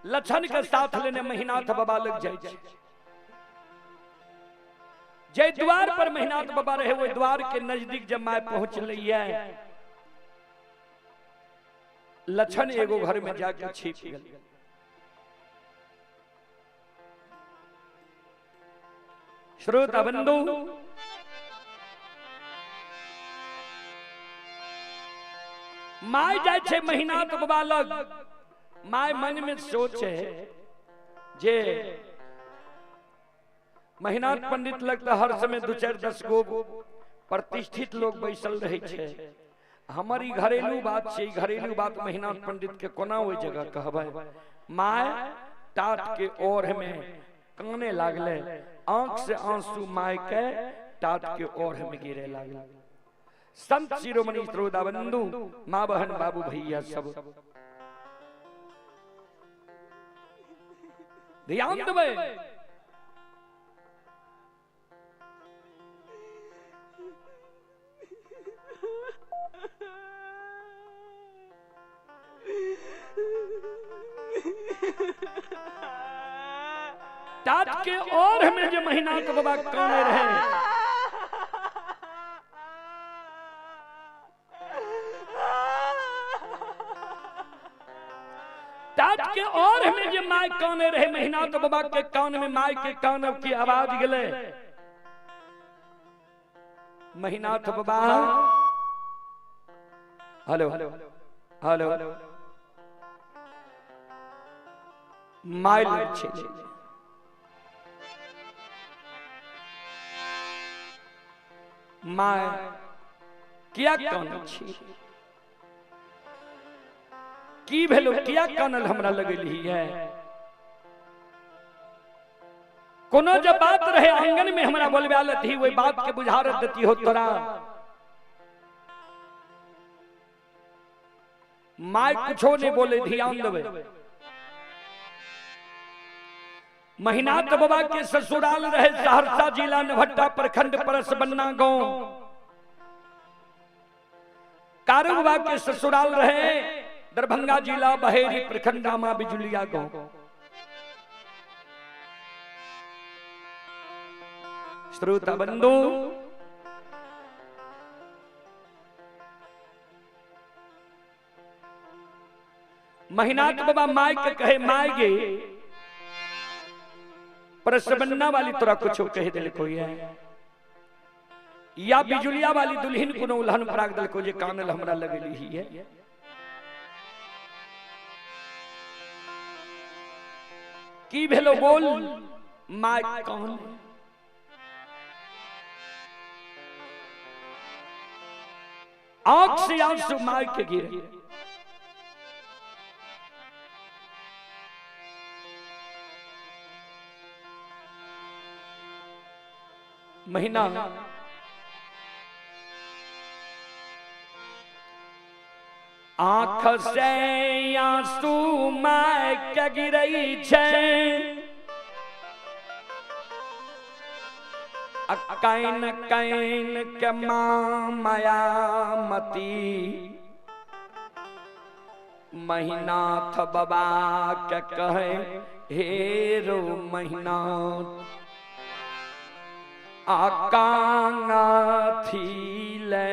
लक्षण के साथ लेने महीनाथ बाबा लग जाए। जय द्वार पर महीनाथ बाबा रहे वो द्वार के नजदीक जब माए पहुंच रही है लक्षण एगो घर में जाकर छिप गए। श्रोता बंधु माय जाय छे महीनाथ बाबा लग। माय मन में सोचे जे महिनाथ पंडित लगता हर समय 2-4-10 गो प्रतिष्ठित लोग बैसल रहे छे। हमारी घरेलू बात छे, घरेलू बात महिनाथ पंडित के कोना ओई जगह कहबै। माय टाट के ओर में काने लागले, आंख से आंसू माय के टाट के ओर में गिरे लागले। संत शिरोमणि श्रोता बंधु, माँ बहन बाबू भैया सब ध्यान देवे। टाट के और में जो महिनाथ बाबा काने रहे, टाट के और में जो माय काने रहे, महिनाथ बाबा के कान में माय के कान की आवाज गले। महिनाथ बाबा हेलो हेलो माय छे माय किया कानल छी, की भेलो किया कानल हमरा लगेली है। कोनो जब बात रहे आंगन में हमरा बोलबे थी, वही बात के बुझारत देती हो तोरा। माय कुछो नहीं बोले, ध्यान देवे। महिनाथ बाबा के ससुराल रहे सहरसा जिला नवहट्टा प्रखंड परसबन्ना गांव। कारू बाबा के ससुराल रहे दरभंगा जिला बहेरी प्रखंड नामा बिजुलिया गांव। श्रोता बंधु, महिनाथ बाबा माय के कहे, माय गे परसबन्ना वाली तोरा कुछ कह दिल कोई है, या बिजुलिया वाली दुल्हन को उल्हन फराक दल को जे कानल हमरा लगेली ही है। की भेलो बोल। माय कौन आंख से आंसू माय के गिरे। महीना आंख से आंसू माय के गिरई छे, कैन कैन के माया मती। महिनाथ बाबा के कहे, हेरो महिनाथ आकांगा थीले।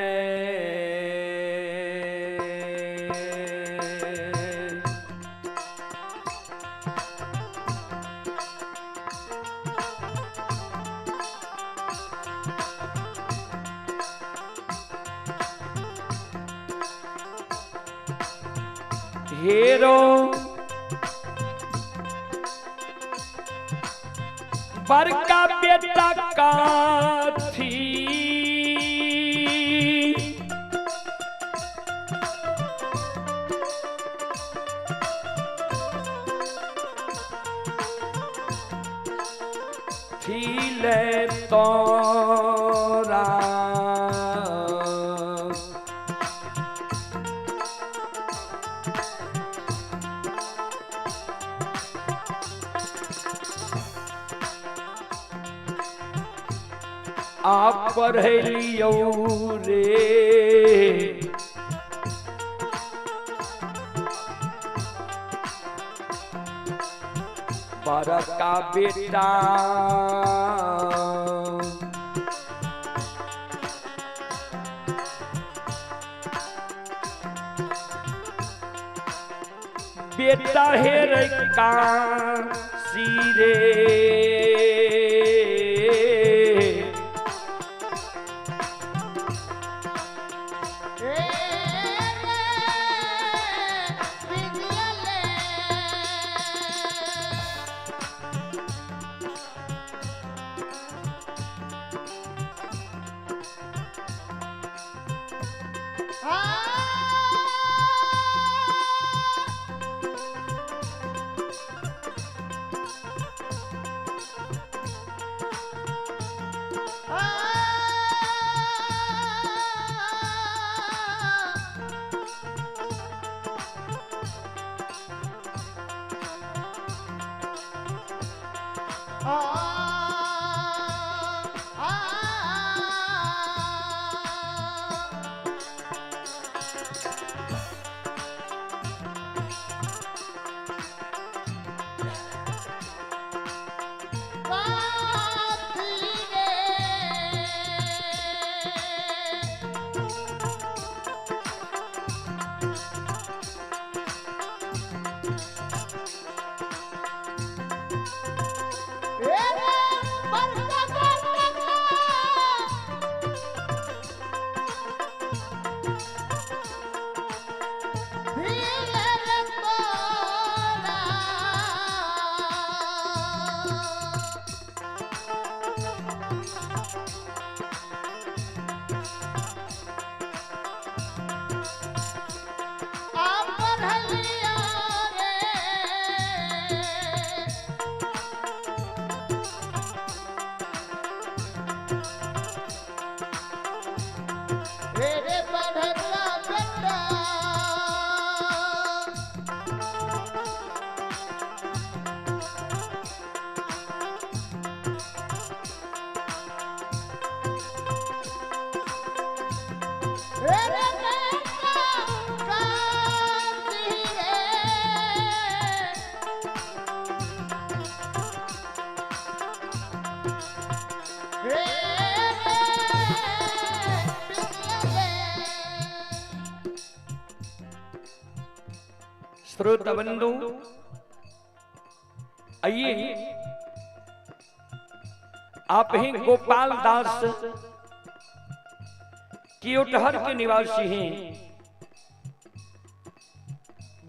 हेरो बड़का बेटा का थी, ले तोरा आप पढ़लियो रे बड़का बेटा बेटा हेर का सिरे श्रोता बंधु, आइए आप हैं गोपाल दास कियोटहर के निवासी हैं।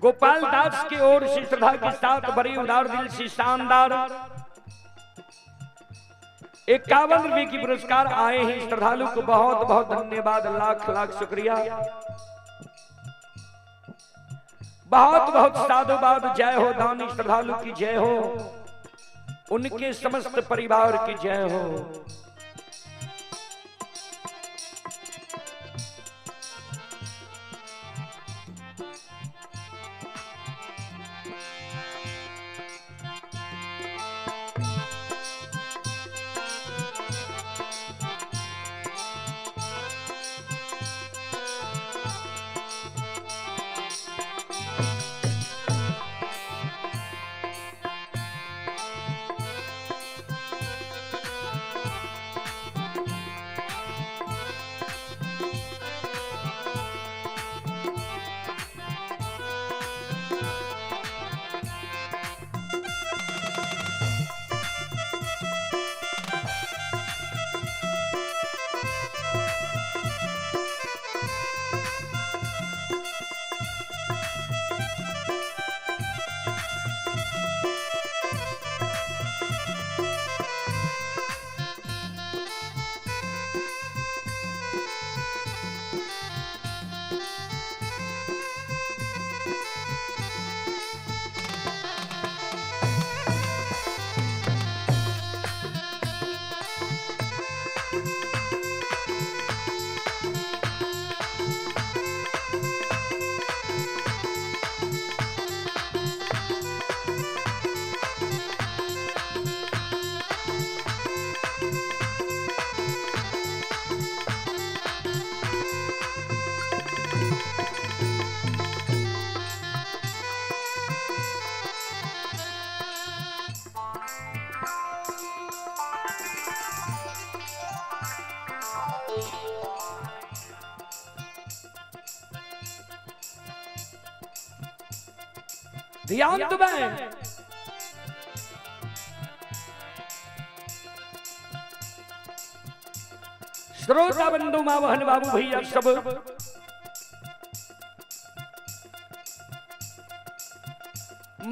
गोपाल दास की ओर से श्रद्धा के साथ बड़े उदार दिल से शानदार 51 रुपए की पुरस्कार आए हैं। श्रद्धालु को बहुत बहुत धन्यवाद, लाख लाख शुक्रिया, बहुत बहुत साधुवाद। जय हो दानी श्रद्धालु की जय हो, उनके समस्त परिवार की जय हो। ध्यान दबाएं। श्रोता बंधु, मां बहन बाबू भैया सब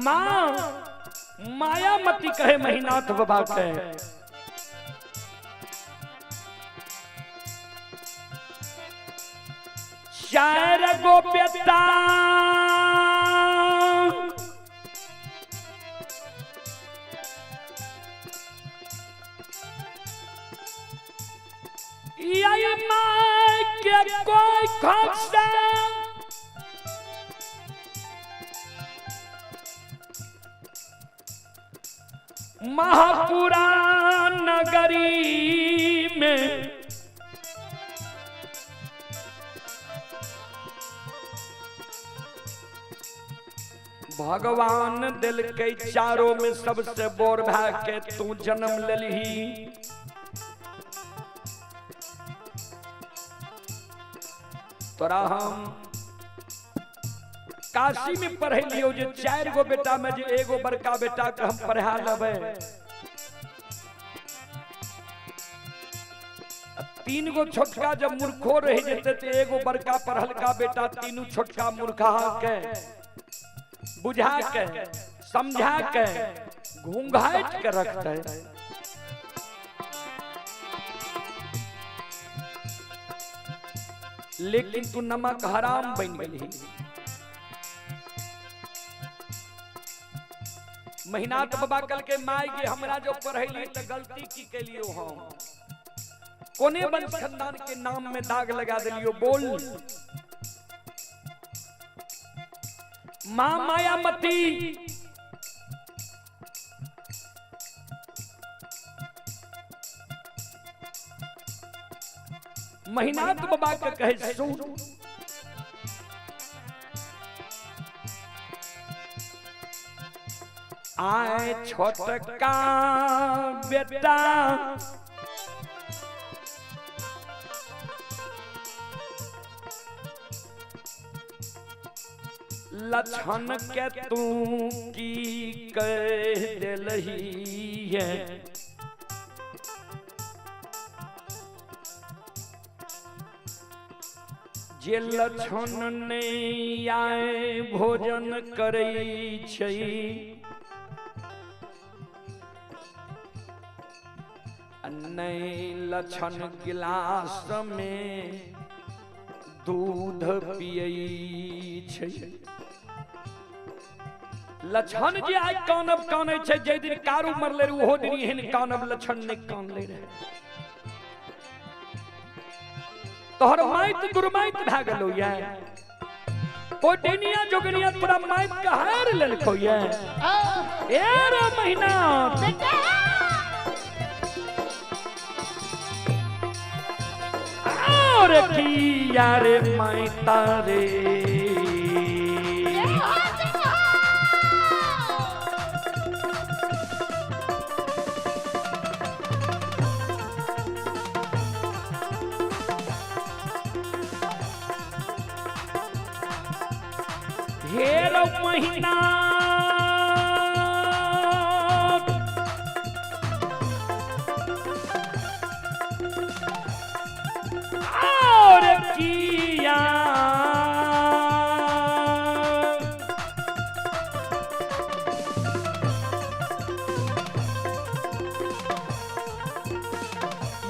मां मायामती कहे महीनाथ बाबा कहे, चार गो बेटा यही माय के कोई खौफसा महापुरा नगरी में भगवान दिल के चारों में सबसे बोर भा के तू जन्म लेली तोरा हम काशी में पढ़े लियो जे 4 गो बेटा में जे एगो बड़का बेटा के हम पढ़ा लेबे 3 गो छोटका जब मूर्खो रह जेते ते एगो बड़का पढ़लका बेटा तीनों छोटका मूर्खा के बुझा के समझा के घूंघाट के रखते लेकिन तू नमक हराम बन गई मेहनात बाबा कल के माई के हमरा जो पढ़ैली तो गलती की के लियो हम कोने वंश खानदान के नाम में दाग लगा दिलियो बोल मां मायामती मेहनात बाबा के कहे सुन आए छोटका बेटा लछन के तू की कह दिलही है जे लछन नहीं आए भोजन करई छई नहीं लछन गिलास में दूध पियई छै लछन जे आइ कानब कानै छै जे दिन कारू मरले रे ओहो दिन एहन कानब लछन ने कान ले रे तोहर माइत दुर्माइत भए गेलौ ये पोटिनिया जोगनिया तोरा माइत के हार लेलकौ ये ए रे महीना और किया रे माइता रे हेरो महीना और किया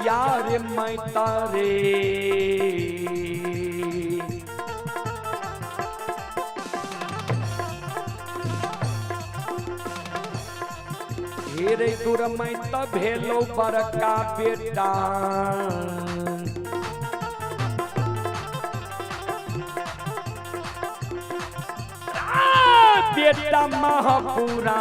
यार मैता रे हेरे दूर मैता भेलो बड़का बेटा बेटा महापुरा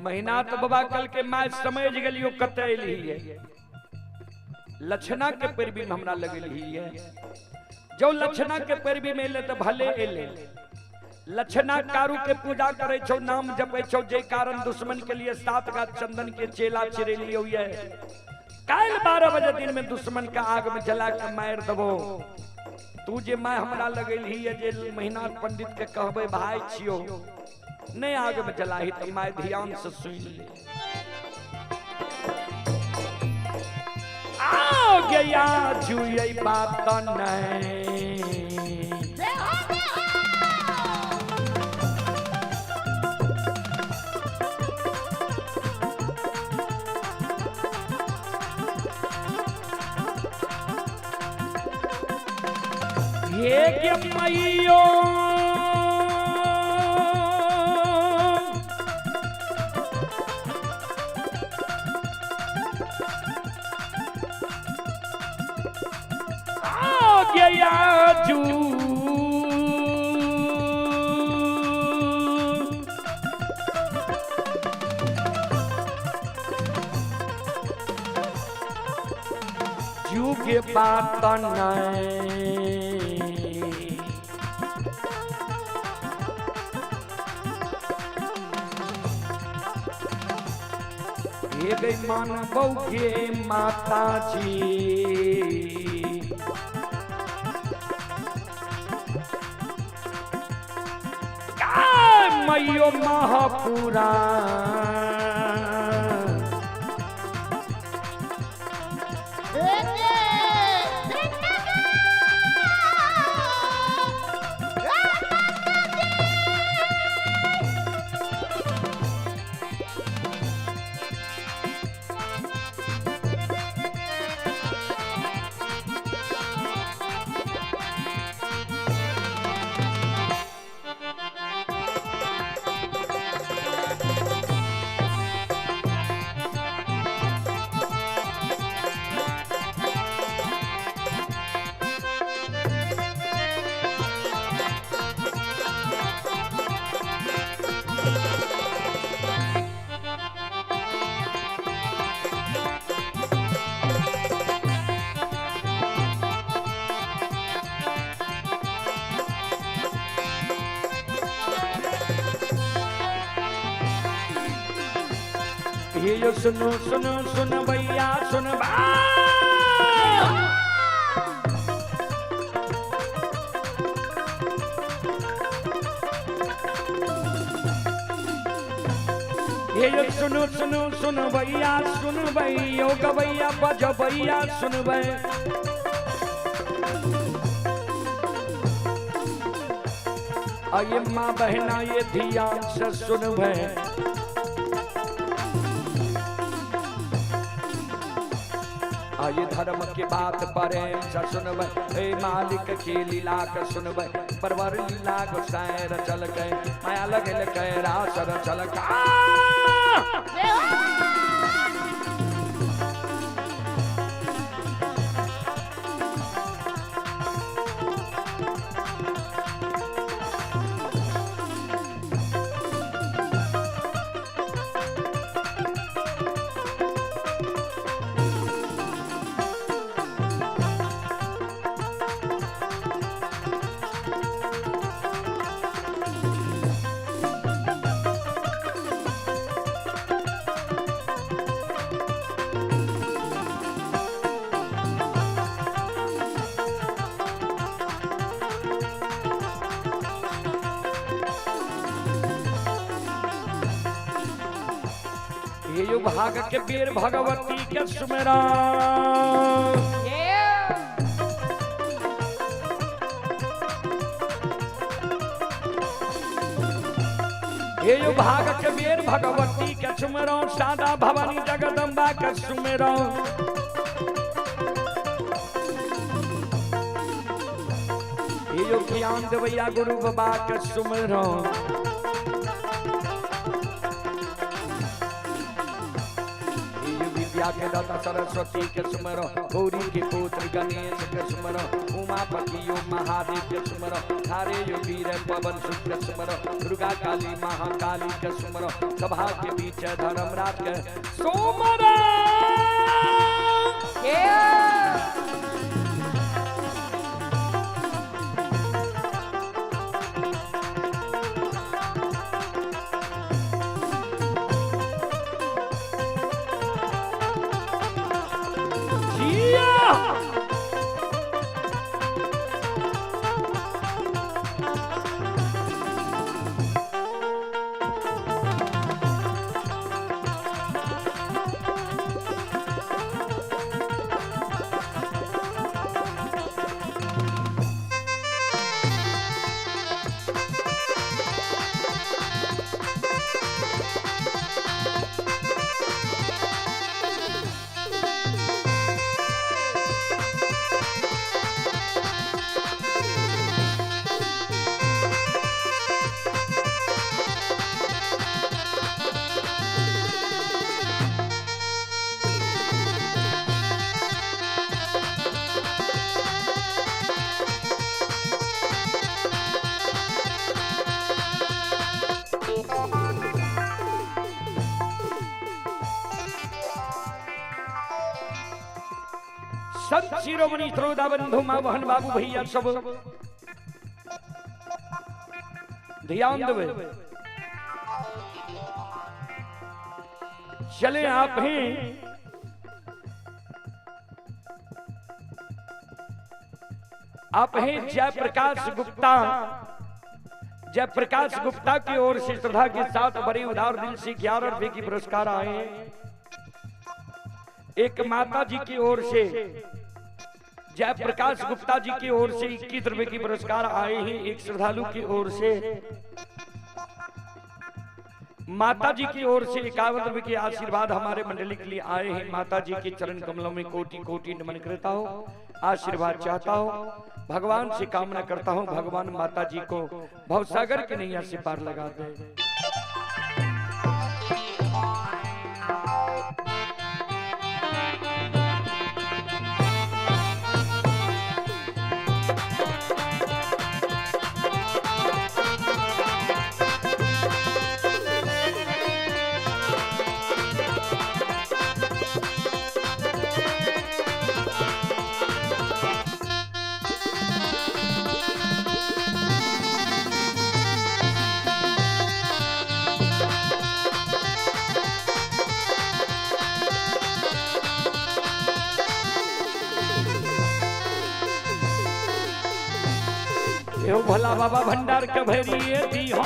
महीना तो बाबा कल के मैं समझ गलियो कतई है लक्षणा के पैरवी में हमरा लगल है जो लक्षणा के पैरवी में ले तो भले एले लक्षणा कारू के पूजा करे छो नाम जपे छो जे कारण दुश्मन के लिए 7 गाछ चंदन के चेला चिरेली हुई है काल 12 बजे दिन में दुश्मन का आग में जला के मार दबो तू जे मैं हमरा लगल ही है जे महीना पंडित के कहबे भाई छियो नहीं आग में जलाही तो मैं ध्यान से सुन ले आ गया जुई बात नहीं ये मैयो आ गया जू जू के बात नहीं ये गई मानवों के माता जी मैयो महापुरा ये जो सुनो सुनो सुन भैया सुन ये जो सुनो सुनो सुन भैया सुन भैया गवैया बज भैया सुन भै ये माँ बहना ये ध्यान से सुन भै ये धर्म की बात प्रेम से सुनबै हे मालिक की लीला के सुनबै परवर लीला को सैर चल गए माया लगल के रासर चल ये जो भाग के बेर भगवती के सुमेरा ये जो भाग के बेर भगवती के सुमेरा सादा भवानी जगदम्बा के सुमेरा ये जो ज्ञान देवैया गुरु बाबा के सुमेरा विद्या के दाता सरस्वती के सुमरो, गौरी के पुत्र गणेश के सुमरो, उमापति योग महादेव के सुमरो, थारे योगी रे पवन सुत के सुमरो, दुर्गा काली महाकाली के सुमरो, सभा के बीच धर्मराज के सुमरो। संत शिरोमणि श्रोता बंधु मां बहन बाबू भैया सब ध्यान देवे। चले आप हैं जयप्रकाश गुप्ता। जयप्रकाश गुप्ता की ओर से श्रद्धा के साथ बड़े उदार दिल से 11 रुपए की पुरस्कार आए हैं। एक माता जी की ओर से जयप्रकाश गुप्ता जी की ओर से 21 रुपए की पुरस्कार आए हैं। एक श्रद्धालु की ओर से माता जी की ओर से 51 रुपए के आशीर्वाद हमारे मंडली के लिए आए हैं। माता जी के चरण कमलों में कोटि कोटि नमन करता हूँ, आशीर्वाद चाहता हूँ, भगवान से कामना करता हूँ भगवान माता जी को भवसागर के नैया से पार लगा दे। यो भला बाबा भंडार का भैरिए दी हो।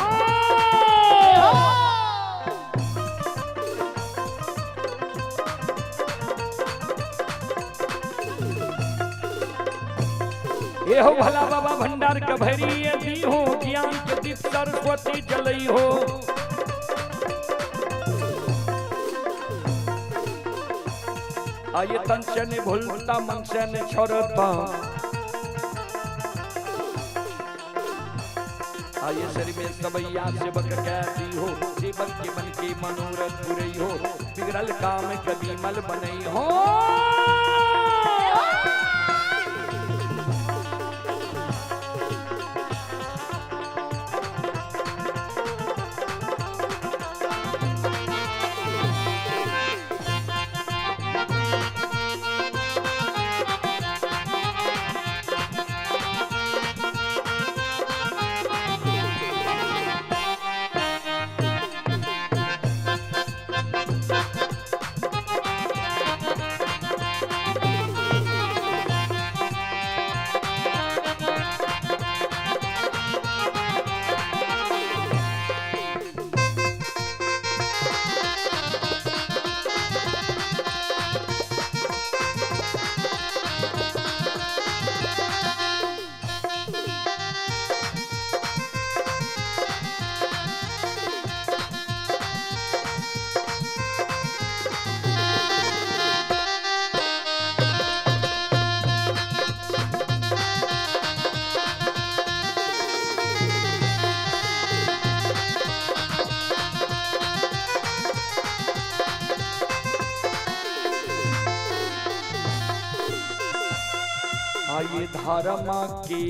ये हो भला बाबा भंडार का भैरिए दी हो, ज्ञान के दीप सरस्वती जलई हो। आये तन से ने भूलता मन से ने छोड़ता, आये शरीर में सबैया सेवक कैसी हो, सेवक के मन की मनोरथ पूरी हो, बिगड़ल काम कभी मल बनई हो। धर्म की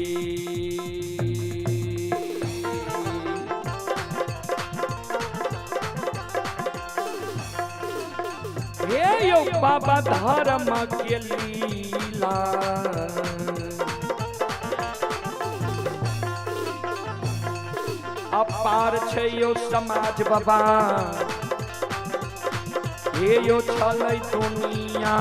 हे यो बाबा धर्म के लीला अपार छै यो समाज बाबा हे यो छलै दुनिया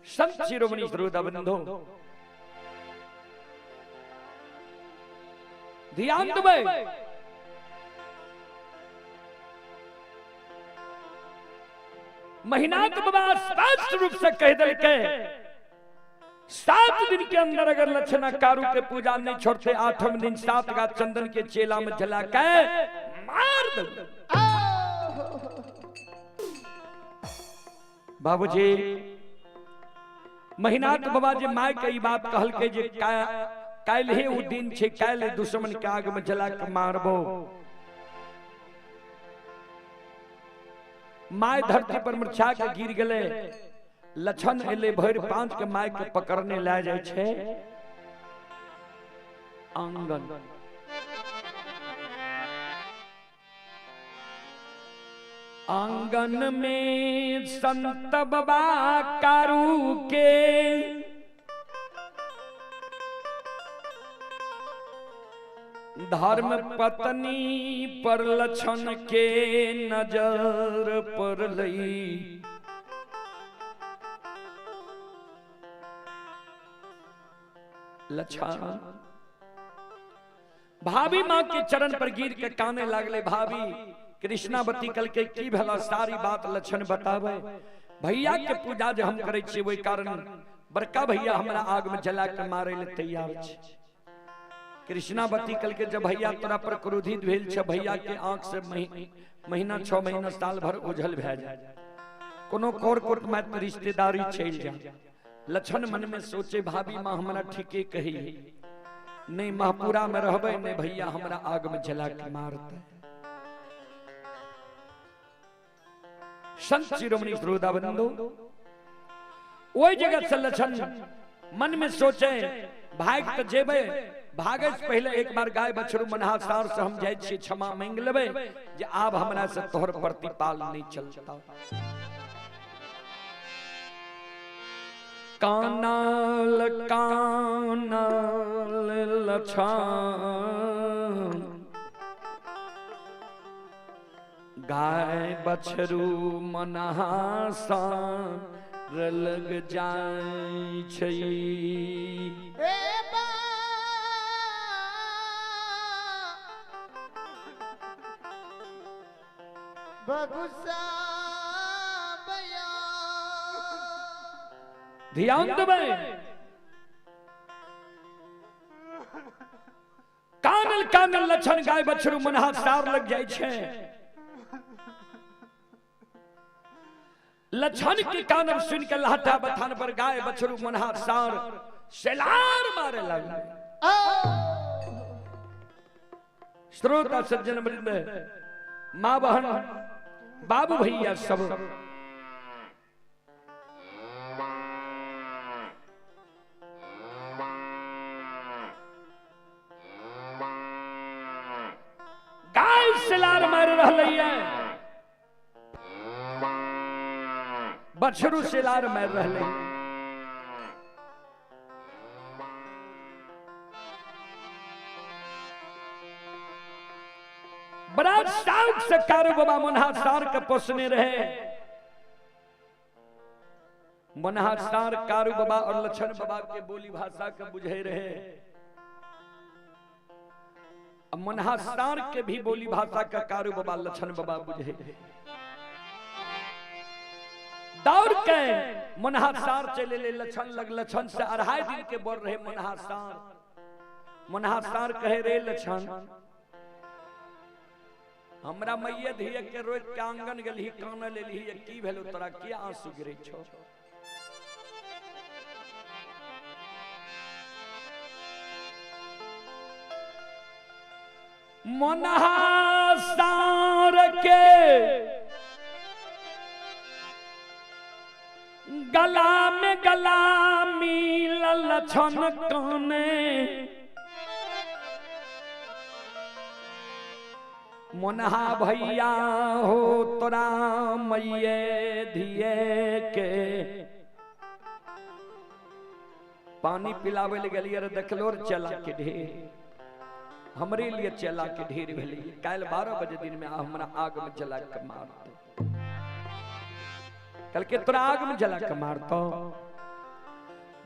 संत शिरोमणि श्रोताबंधो ध्यान दे महीनाथ बाबा स्पष्ट रूप से कह दिल के 7 दिन के अंदर अगर लक्षणा कारू के पूजा नहीं छोड़ते 8वें दिन 7 का चंदन के चेला में जला के मार दो। बाबूजी महीनाथ बाबा जी माय के बात कहल के जे काल हे उ दिन छे काल दुश्मन के आग में जला के मारबो। माय धरती पर मूर्छा के गिर गले लक्षण एले भर 5 के माय के पकड़ने ला जाय छे आंगन आंगन में संत बाबा कारू के धर्म पत्नी पर लक्षण के नजर पर लई लक्षण भाभी मां के चरण पर गिर के काने लागले। भाभी कृष्णावती कल के की भला सारी बात लक्षण बतावे। भैया के पूजा जो हम करे छे वही कारण बड़का भैया हमरा आग में जला के मारे ले तैयार छे। कृष्णावती कल के जब भैया तोरा पर क्रोधित भेल छे भैया के आंख से महीना 6 महीना साल भर ओझल भे जाए कोनो कोर कोट में रिश्तेदारी चल जाए। लक्षण मन में सोचे भाभी मां हमरा ठीके कही नहीं महपुरा में रहबे नहीं भैया हमरा आग में जला के मारते। संत शिरोमणि श्रोताबंधो ओई जगह से लक्षण मन में सोचे भाग तो जेबे भागे से पहले एक बार गाय बछरू मनहासार से हम जाय छी क्षमा मांग लेबे जे आब हमरा से तोहर प्रतिपाल नहीं चलता। कानाल कानाल लक्षण गाय बछरू मनहासार लग जाय छै। ध्यान देबै कानल कानल लक्षण गाय बछरू मनहासार लग जाय छै। लक्षण के कानल सुन के लहटा बथान पर गाय बछरू मनहासार सेलार मारे लगे। श्रोता सज्जन वृंद मां बहन बाबू भैया सब गाय सेलार मार रहले। बछरू से लार मैं रह ले। बड़ा शौक से कारू बाबा मनहासार के पोसने रहे। मनहासार कारू बाबा और लक्षण बाबा के बोली भाषा के बुझे रहे। मनहासार के भी बोली भाषा का कारू बाबा लक्षण बाबा बुझे। दौड़ के मनहासार चले ले लक्षण लग। लक्षण से 2.5 दिन के बोल रहे मनहासार। मनहासार कहे रे लक्षण हमरा मैया धिया के रोज के आंगन गेली कान लेली की भेलो तोरा किया आंसू गिरै छौ। मनहासार के गला में गला मिलल लक्षण काने। मनहा भैया हो तोरा मैये धिये के पानी पिलावे ले गेलिए रे देखलो रे चला के ढेर हमरे लिए चला के ढेर भेली। कल 12 बजे दिन में हमरा आग में जला के मारते। कल के तोरा आग में जला के मारतो।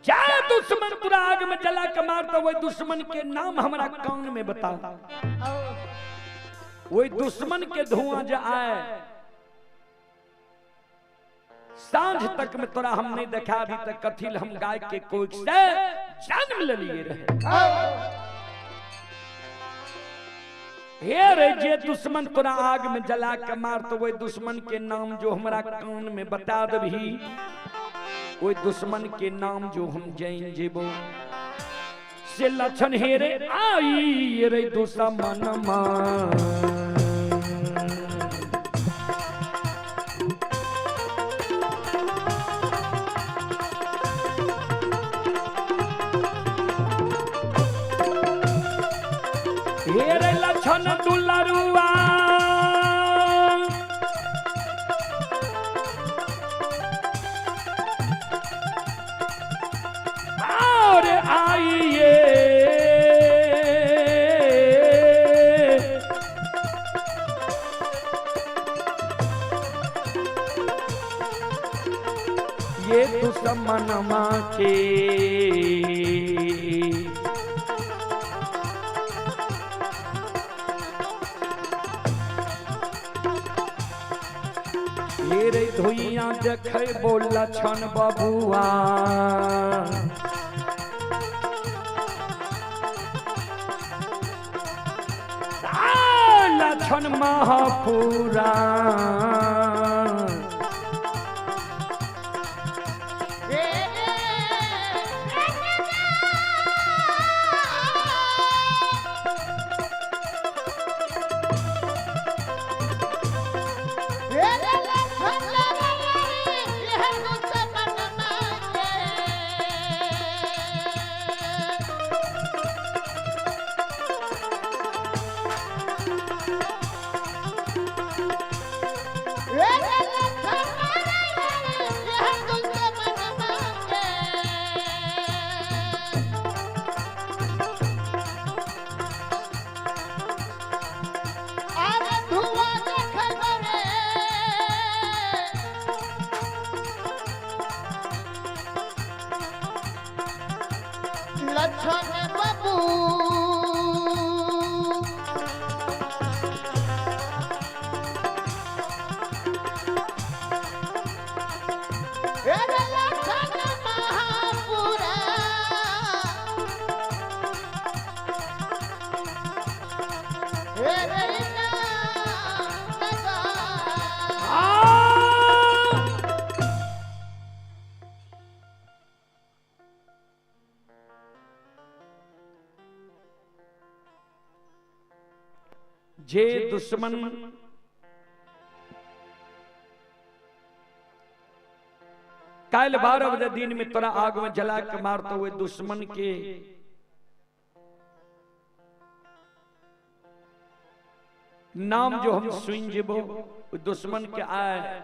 जाए दुश्मन तोरा आग में जला के मारतो। वही दुश्मन के नाम हमरा कान में बता। वही दुश्मन के धुआं जो आए सांझ तक में तोरा हम नहीं देखा। अभी तक कथिल हम गाय के कोख से जन्म ले लिए रहे। हे रे जे दुश्मन तोरा आग में जला के मार तो वही दुश्मन के नाम जो हमरा कान में बता दभी। वही दुश्मन के नाम जो हम जैन जेबो से लक्षण हे रे आई रे दुश्मन मान। हेरे लक्षण दुलरुआ और आइए ये दुश्मन माँ के रे धुइया देखे बोल लक्षण बबुआ। लक्षण महापुरा लक्षण बाबू लक्षण महापुरा जे दुश्मन कल 12 बजे दिन में तोरा आग में जला के मारते हुए दुश्मन के नाम जो हम सुन जेबो दुश्मन के आए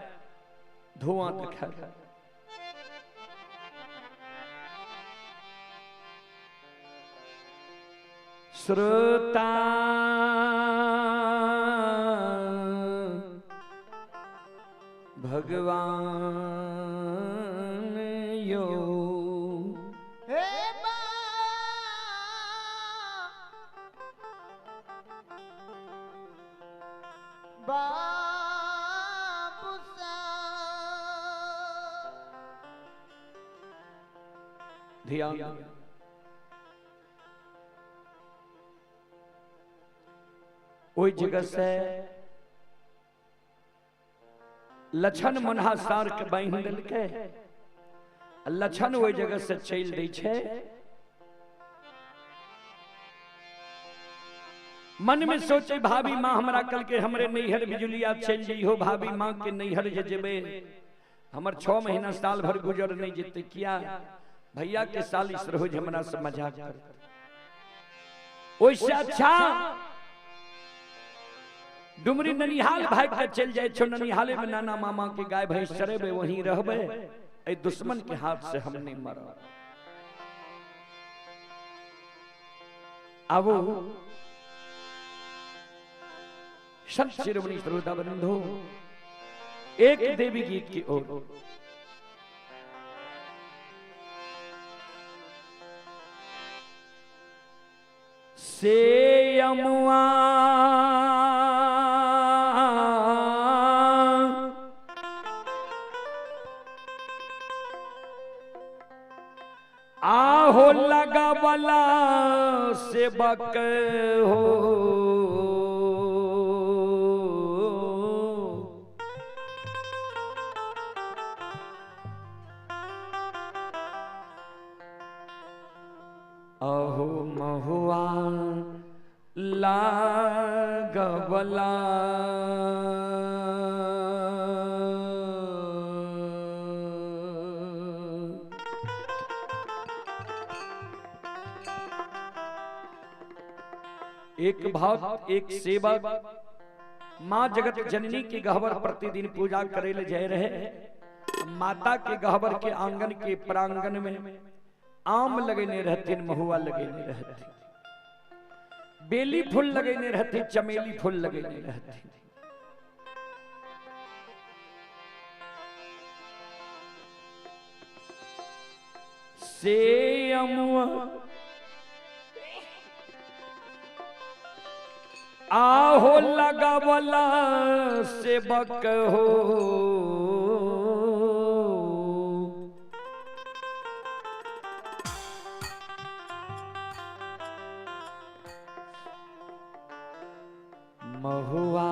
धुआं देखा श्रोता भगवान यो हे बाबू ध्यान ओई जगह से लछन मुन्हा सार के बांध देलके लछन ओई जगह से चल दै छै। मन में सोचे भाभी माँ हमरा कल के हमरे नैहर बिजुलिया चल जाइ हो, भाभी माँ के नैहर जे जेबे हमर 6 महीना साल भर गुजर नहीं जेते, किया भैया के सालिस रहो हमरा से मजाक कर। ओइसे अच्छा डुमरी ननिहाल भाग के चल जाए छो, ननिहाले में नाना मामा के गाय भैंस चरेबे वहीं रहबे, ए दुश्मन के हाथ से हम नहीं मरब। अब संत शिरोमणि श्रोता बंधु एक देवी गीत की ओर से यमुआ आहो लगा वाला सेवक हो, अहो महुआ लागवला एक भक्त एक सेवक माँ जगत जननी के गहवर प्रतिदिन पूजा करे ले जाए रहे। माता के गहवर के आंगन के प्रांगण में आम लगेने रहते, महुआ लगेने रहते, बेली फूल लगेने रहते, चमेली फूल लगेने रहते। से अमुआ आहो लगावला सेवक हो, महुआ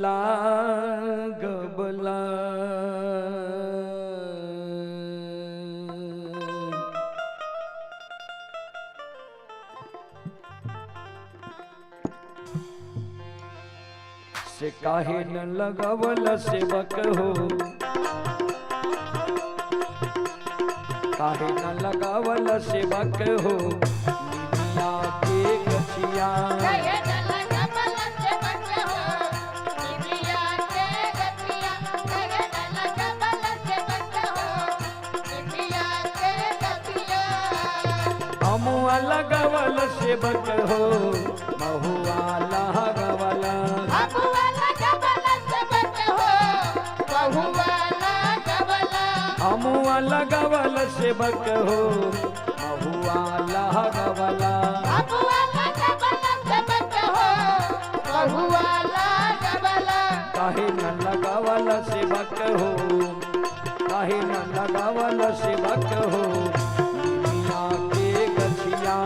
लागवला से काहे न लगावल सेवक हो, काहे न लगावल सेवक हो, निमिया के गछिया अमुआ लगावल सेवक हो, महुआ लगावला अमुआ लगावल सेवक हो, महुआ लगावला काहे न लगावल सेवक हो, काहे न लगावल सेवक हो, निमिया के गछिया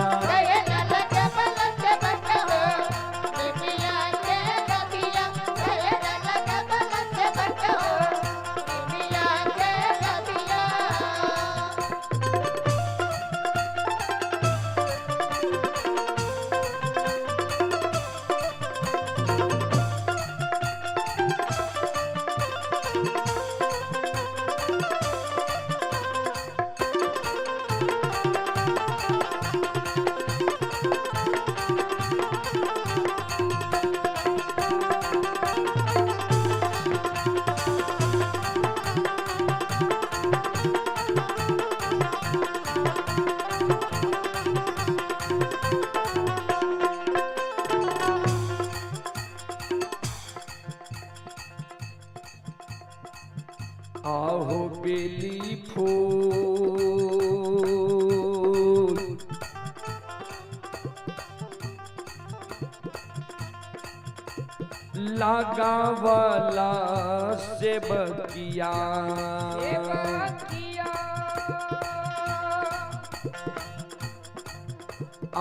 आहो बेली फूल लगावला से बकिया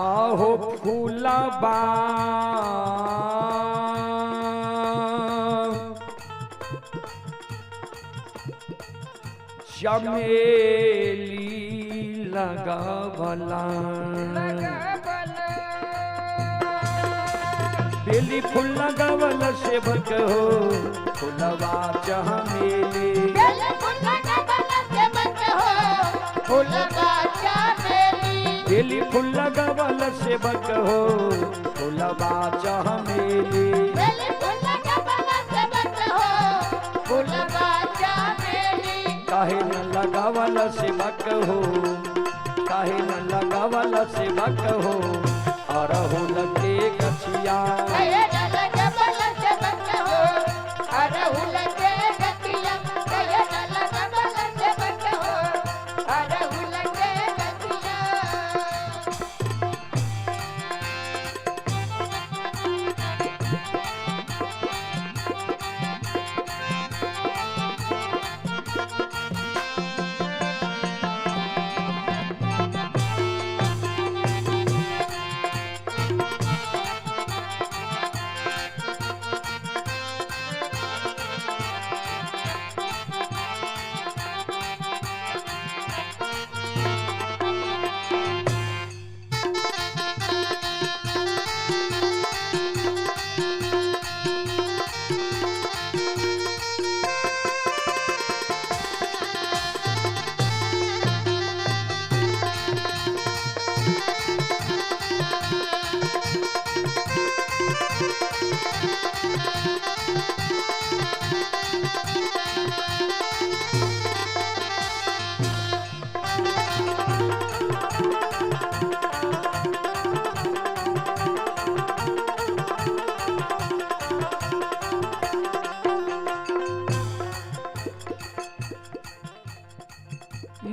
आहो फूलबा चमेली लगावला बेली फूल लगावला से बक हो फूलबा चमेली बेली फूल लगावला से बक हो फूलबा चमेली बेली फूल लगावला से बक हो फूलबा चमेली बेली फूल लगावला से बक हो फूलबा चमेली काहे न लगावला से बक हो काहे न लगावला से बक हो अरहुल के गछिया कहे न लगावला से बक हो अरहुल के गछिया कहे न लगावला से बक हो अरहुल के गछिया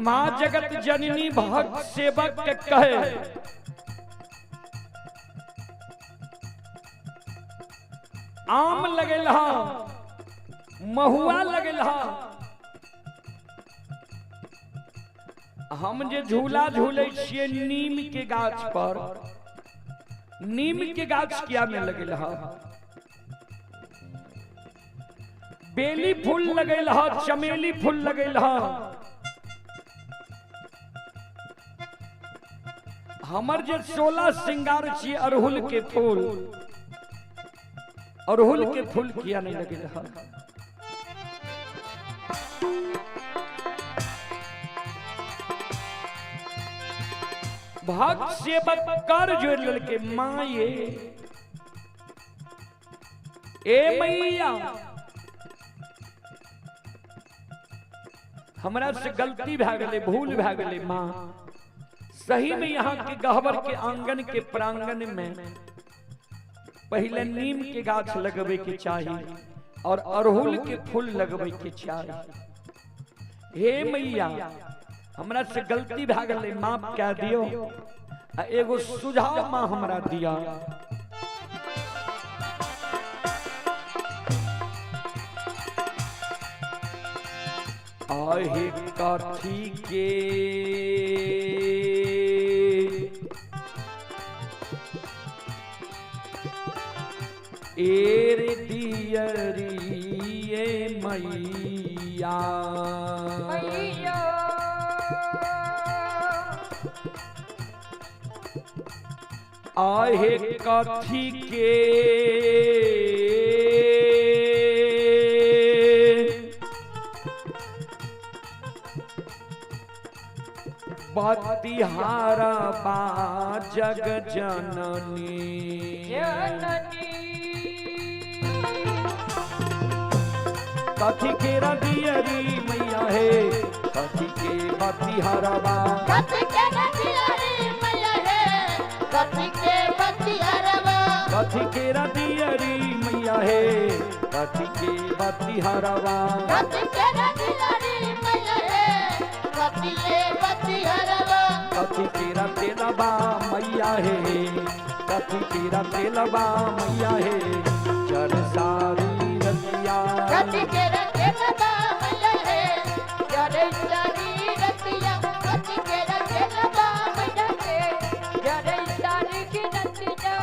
माँ जगत जननी भक्त सेवक के कहे आम लगल महुआ लगल हम जे झूला झूले छिए नीम के गाछ पर नीम के गाछ किया में लगल बेली फूल लगल चमेली फूल लगल हमर जे 16 श्रृंगार छी अरहुल के फूल अरहुल के फूल किया नहीं लगे भक्त सेवक कर जोड़ ललके माँ ये ए मैया हमरा से गलती भए गेलै भूल भए गेलै माँ सही में यहाँ के गहवर के आंगन के प्रांगण में पहले नीम के गाछ लगबे के चाहिए और अरहुल के फूल लगबे के चाहिए हे मैया हमरा से गलती भए गेलै माफ कह दियो आ एगो सुझाव माँ हमरा दिया आहे काठी के एर दियरी ये मैया आहे काठी के बतिहारा बा जग जननी कथी के रदियरी मैया है कथी के बतिहारा बा कथी के रदियरी मैया है कथी के बतिहारा बा कथी केरा दियरी मैया है कथी के बाती हरवा कथी केरा दियरी मैया है कथी के बाती हरवा कथी केरा तेलबा मैया है कथी केरा तेलबा मैया है जर सारी रतिया कथी केरा तेलबा मैया है जर सारी रतिया कथी केरा तेलबा मैया है जर सारी की रतिया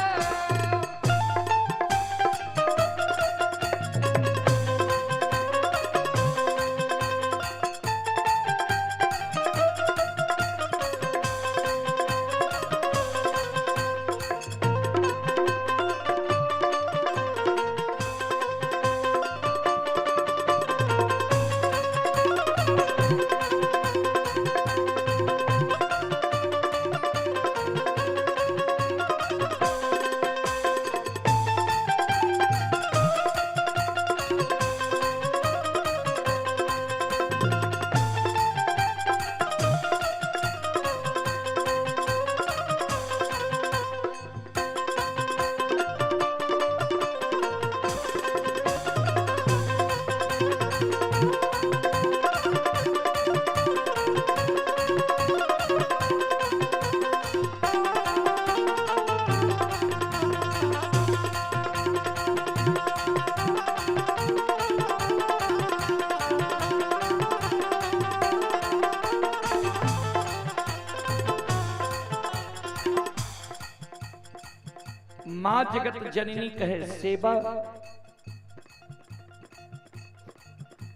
माँ जगत जननी कहे सेवा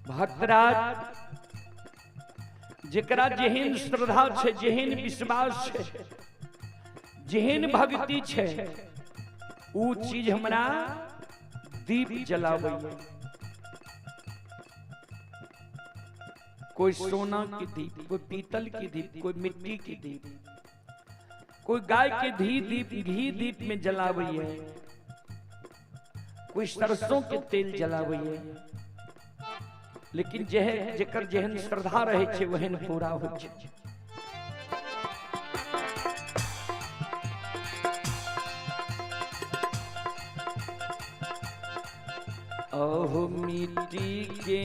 भक्तराज जेकरा जेहन श्रद्धा छे जेहन विश्वास छे जेहन भक्ति छे ऊ चीज हमरा दीप जलावे कोई सोना की दीप कोई पीतल की दीप कोई मिट्टी की दीप कोई गाय के घी दीप में जलावे है कोई सरसों के तेल जलावे है लेकिन जेकर जेहन श्रद्धा रहे छे वहन पूरा हो छे ओह मिट्टी के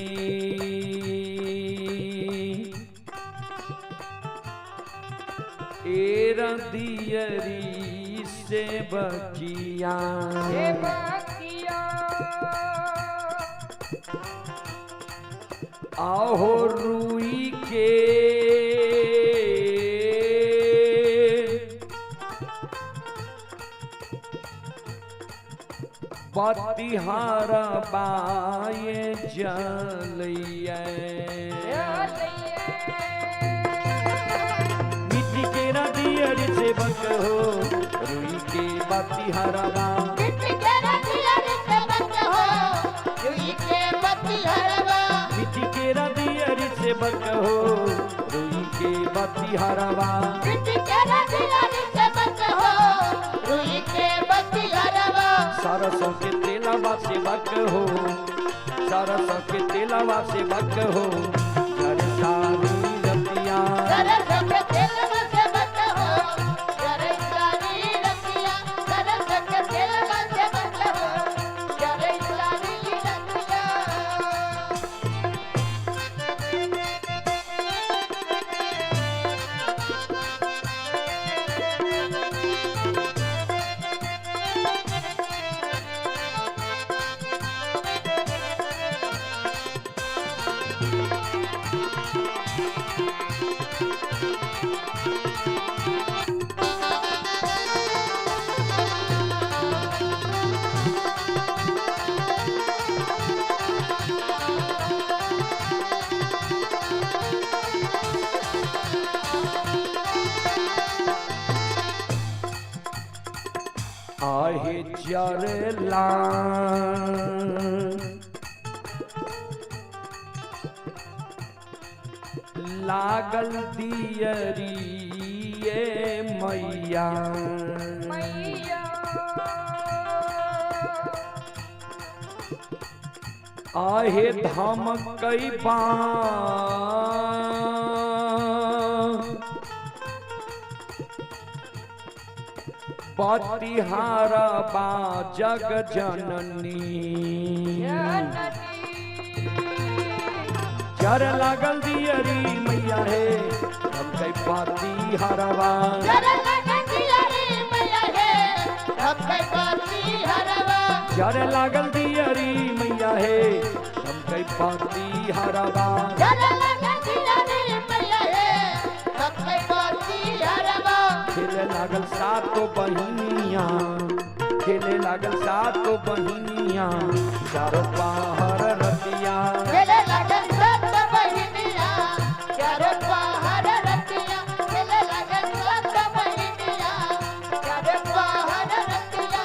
एरा दियरी से बकिया आहो रुई के बतिहारा बाए जलिए दियरी से बक हो रुई के बाती हरवा मिट्टी केरा दियरी से बक हो रुई के बाती हरवा मिट्टी केरा दियरी से बक हो रुई के बाती हरवा मिट्टी केरा दियरी से बक हो रुई के बाती हरवा सरसों के तेलवा से बक हो सरसों के तेलवा से बक हो घर सारी रतिया सरसों के तेलवा से बक हो घर सारी रतिया सरसों के तेलवा से बक हो घर सारी रतिया आहे चरला लागल दियरी ये मैया आहे धमकई बा पतिहारा बा जग जननी जर लागल दियरी मैया है हम कई पतिहारवा जर लागल दियरी मैया है हम कई पतिहारवा जर लागल दियरी मैया है हम कई पतिहारवा जर लागल दियरी मैया है हम कई पतिहारवा खेले लागल सातो बहिनिया खेले लागल सातो बहिनिया चारों पहर रतिया खेले लागल सातो बहिनिया चारों पहर रतिया खेले लागल सातो बहिनिया चारों पहर रतिया।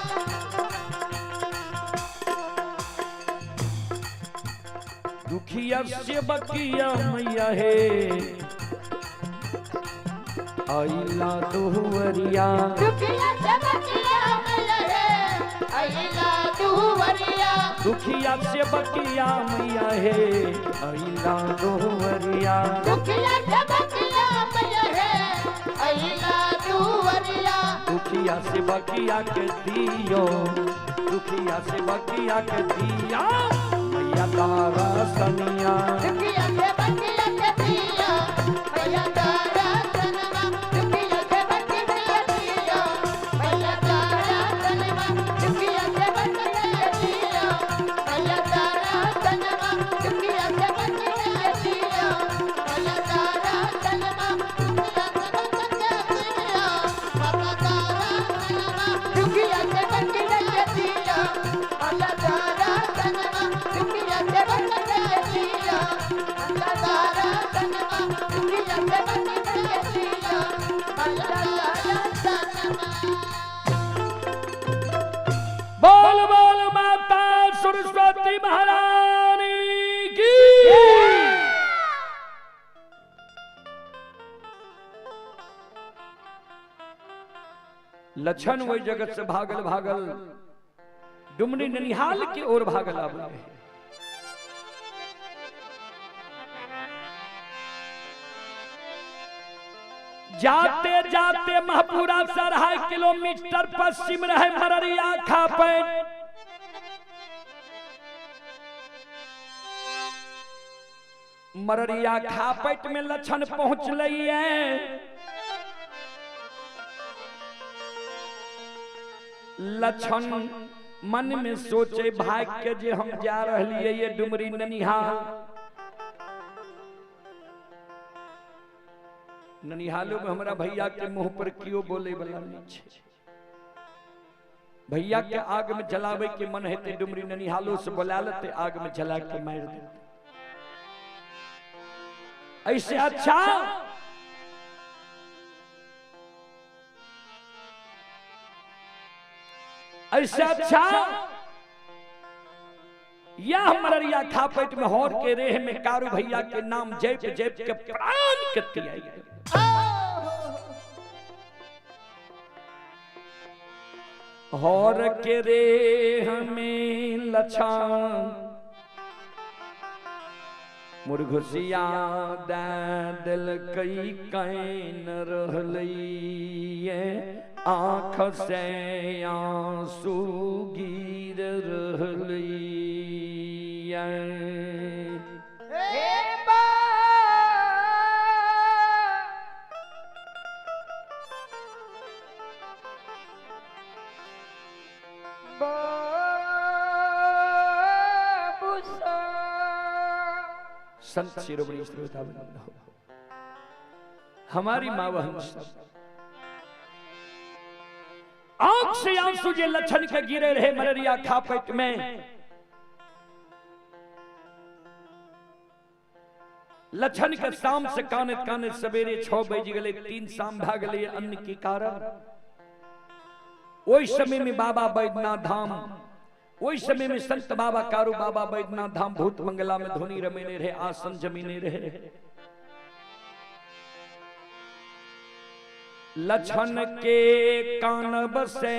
दुखिया से बकिया मैया है आइला दुहरिया दुखिया से बकिया मैया है आइला दुहरिया दुखिया से बकिया मैया है आइला दुहरिया दुखिया से बकिया मैया है आइला दुहरिया दुखिया से बकिया के दियो दुखिया से बकिया के दिया मैया तारा सनिया दुखिया से बकिया के दिया मैया तारा सनमा दुखिया से बकिया के दिया मैया तारा सनमा दुखिया से बकिया के दिया मैया तारा सनमा दुखिया से बकिया के दिया मैया तारा सनमा दुखिया से बकिया के दिया बाबा तारा सनमा दुखिया से बकिया के दिया मैया तारा सनमा दुखिया से बकिया के दिया मैया तारा सनमा दुखिया से बकिया के दिया मैया तारा सनमा। बोल बोल माता सरस्वती महारानी की लक्षण वही जगत से भागल भागल डुमरी ननिहाल की ओर भागल आवे जाते जाते महपुरा से 2.5 किलोमीटर पश्चिम रहे मररिया खापैट मररिया खापैट में लक्षण पहुंच लइए लक्षण मन में सोचे भाग के जे हम जा रहलिए ये डुमरी ननिहाल ननिहालों में हमारा भैया के मुंह पर क्यों बोले वाला नहीं छे भैया के आग में जलावे के मन है ते डुमरी ननिहालों से बुला लेते आग में जला के मार देते ऐसे अच्छा ऐसे अच्छा यह मररिया खापैट में होर के रेह में कारू भैया के नाम जैप जैप के प्राण कत्ती आई होर के रेह में लछान मुर्घुसिया दिल कई कैन रहलिए आँख से आंसू गिर रहलिए संत शिरोमणि श्रोता बंद हो हमारी माँ बहन आंख से आंसू जे लक्षण के गिरे रहे मररिया खापैट में लक्षण के शाम से काने काने सवेरे 6 बज गए 3 शाम भाग गए अन्न के कारण ओई समय में बाबा बैद्यनाथ धाम ओई समय में संत बाबा कारू बाबा बैद्यनाथ धाम भूत मंगला में धुनी रमेने रहे आसन जमीने रहे लक्षण के कान बसे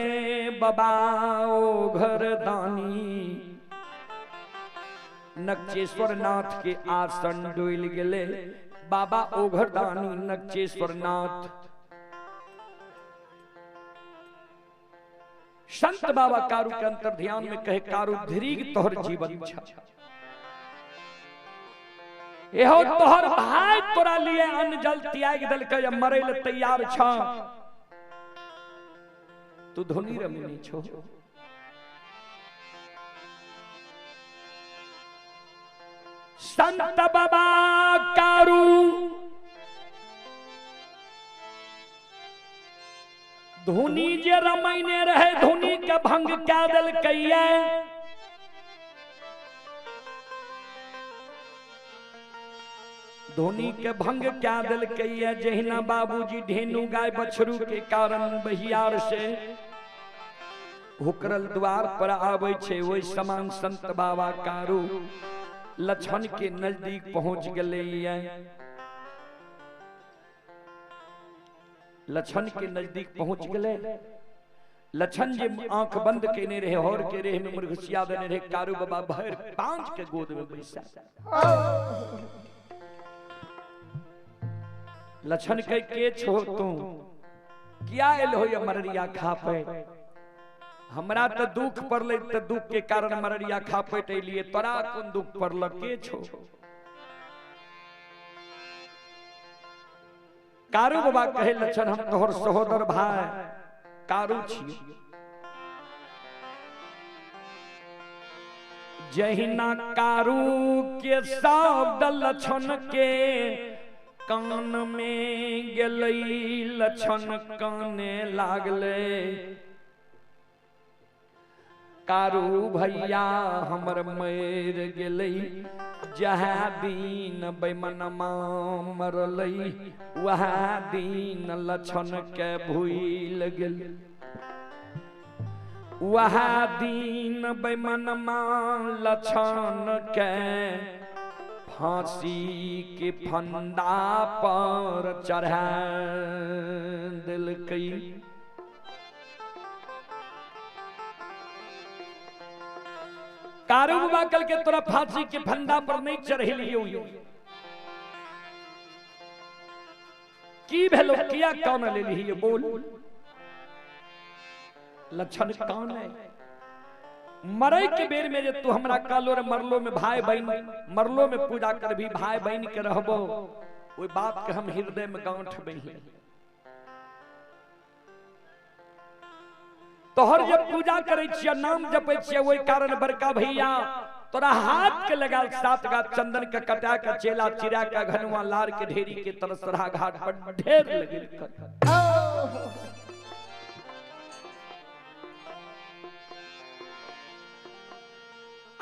बबाओ घर दानी नक्षेश्वर नाथ के आसन डोल गले बाबा ओघरदानी नक्षेश्वर नाथ संत बाबा कारू के अंतर ध्यान में कहे कारू धीरीग तोहर जीवन छा एहो तोहर भाई तोरा लिए अन्न जल त्याग दल के मरे ले तैयार छा तू धोनी रमनी छो संत बाबा कारू धुनी जे रमैने रहे धुनी के भंग क्या दल कैया धोनी के भंग क्या दल कैया जहिना बाबूजी ढेनू गाय बछरू के कारण बहियार से हुकरल द्वार पर आवे छे वही समान संत बाबा कारू लछन के नजदीक पहुंच गले लछन के नजदीक पहुंच गले लछन जे आंख बंद केने रहे और के रहे में मुर्गसिया देने रहे कारू बाबा भर पांच के गोद में बैसा लछन के छो तू क्या एल हो मररिया खा पे हमरा तो दुख पड़ले तो दुख के कारण मररिया खा पे लिए तोरा कौन दुख पड़ल के छो कारू बाबा कहे लछन हम तोहर सहोदर भाई कारू छी जहिना कारू के शब्द लछन के कान में गेलई लछन काने लागले कारू भैया हमर मर गेलई जहा दिन बैमनमा मरलई वह दिन लछन के भूल गेल वह दिन बैमनमा लछन के फांसी के फंदा पर चढ़ा दिलकई कारू बाबा कल के तोरा फांसी के फंदा पर नहीं चढ़ेलियो की भेलो किया कौन ले ली बोल लक्षण कौन है मरई के बेर में जे तू हमरा कालो रे मरलो में भाई बहन मरलो में पूजा कर भी भाई बहन के रहबो ओई बात के हम हृदय में गांठ बही तोहर जब पूजा करे छिया नाम जपे छिया ओई कारण बड़का भैया तोरा हाथ के लगाल 7 गाछ चंदन के कटा के चेला चिरा के घनुआ लार के ढेरी के तरसरा घाट पर ढेर लगे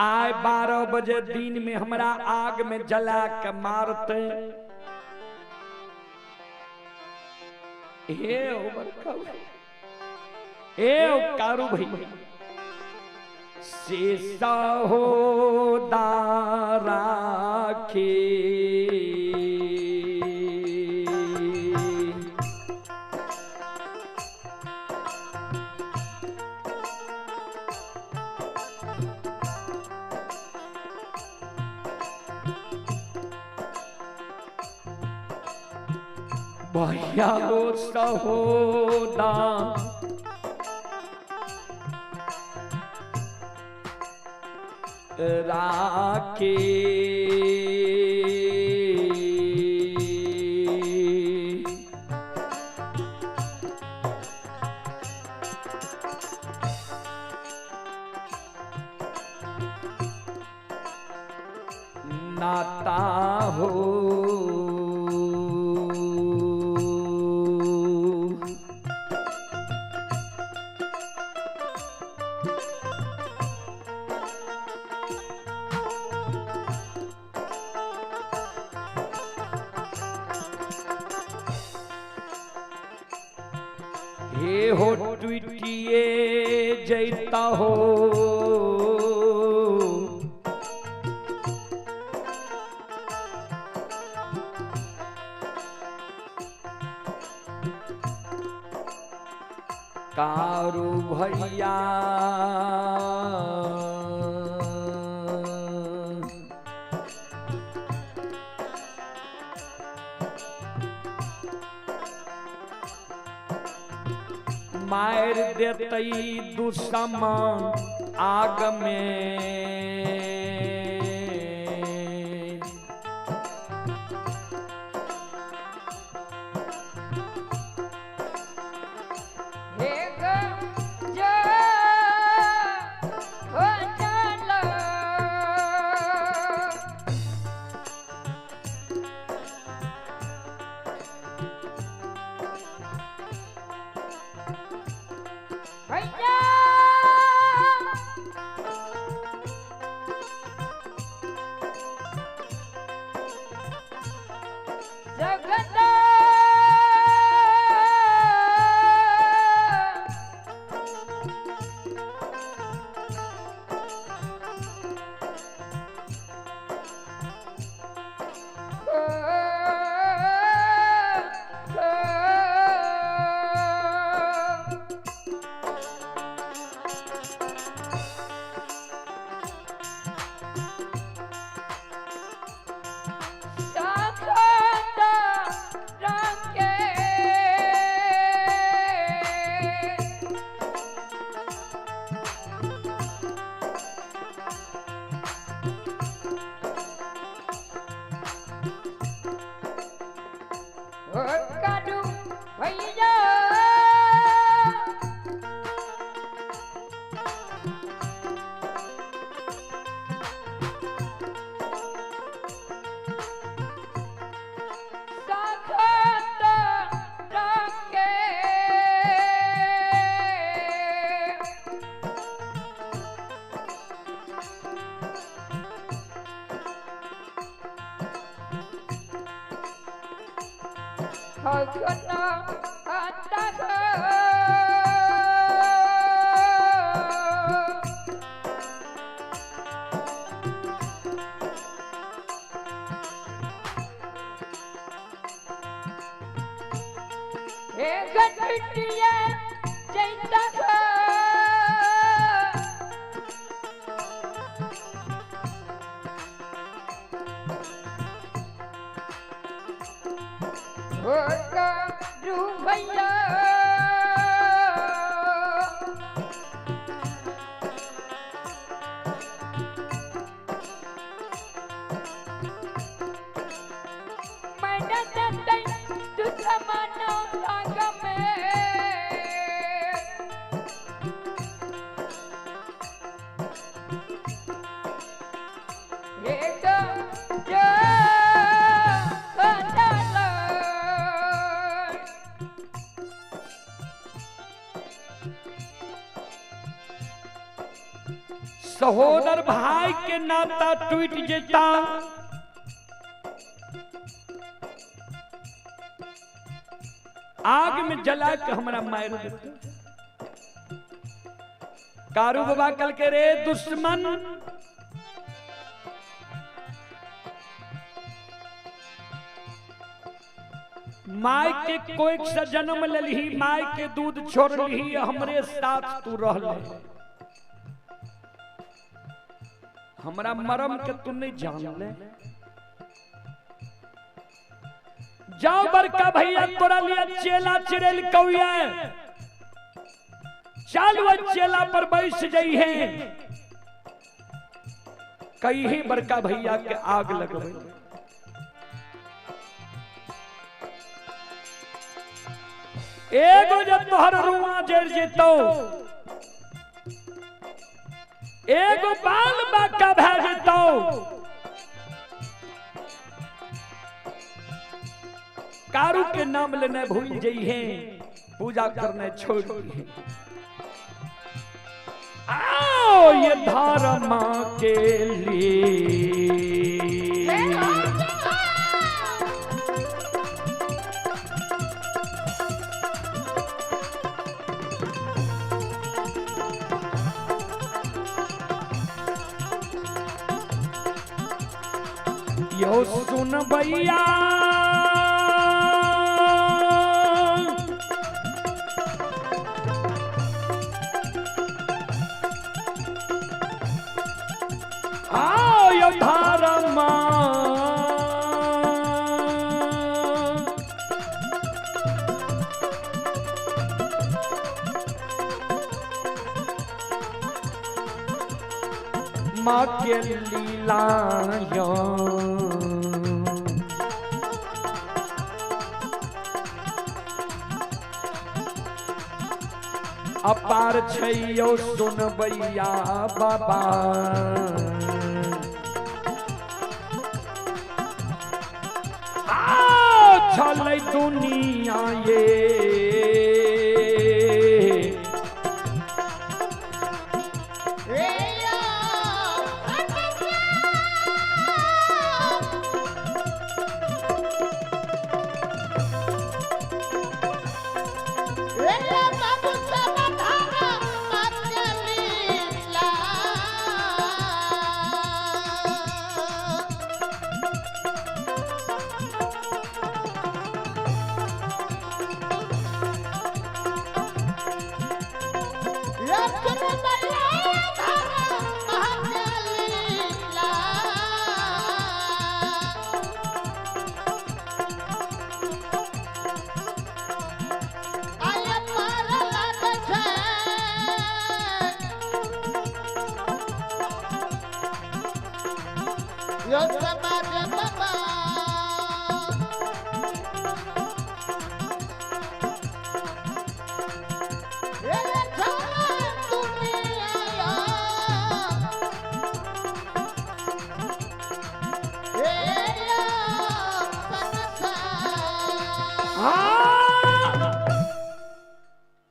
आय 12 बजे दिन में हमरा आग में जला के मारते हे ओ बड़का ए कारू भाई शेषा हो दारा के भैया सहोदा राखे नाता हो हे हो ट्विटिए जैता हो कारू भैया मार देतई दुश्मन आग में। सहोदर भाई के नाता टूट जेता, आग में जला के हमरा मार देता। कारू बाबा कल के रे दुश्मन माय के कोई सा जन्म ललही, माय के दूध छोड़ ली, हमरे साथ तू रह ले। हमरा मरम के तू नहीं जान ले। जाओ बड़का भैया तोरा लिया चेला चिरेल कौया, चल वो चेला पर बैठ जाई है, कई ही बड़का भैया के आग लगवे। एगो जब तोहर रुआ जड़ जेतो, एगो बाल बाका भै जेतो। कारू के नाम लेने भूल जाई है, पूजा करने छोड़ दी। आओ ये धर्म के लिए यो सुन भैया, आओ यो धर्म माँ के लीलायो अपार छैयो सुनबैया बाबा चलै दुनिया ये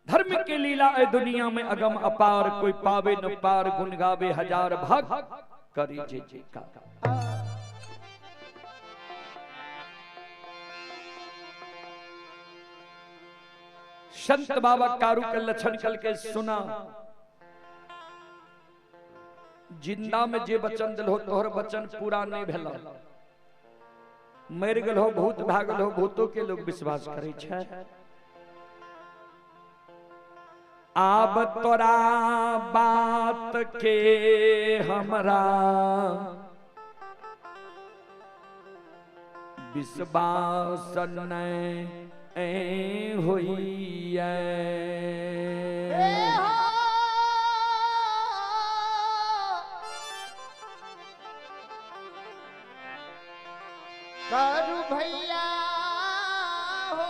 धर्म के लीला ए दुनिया में अगम अपार कोई पावे न पार गुन गावे हजार भाग करी जे जे का संत बाबा कारू के लक्षण कल के सुना जिंदा में जे बचन दिल हो तोहर बचन पूरा नहीं भेला मर गल हो भूत भागल हो भूतों के लोग विश्वास करे छे आब तोरा बात के हमरा विश्वास नहीं हुई कारू भैया हो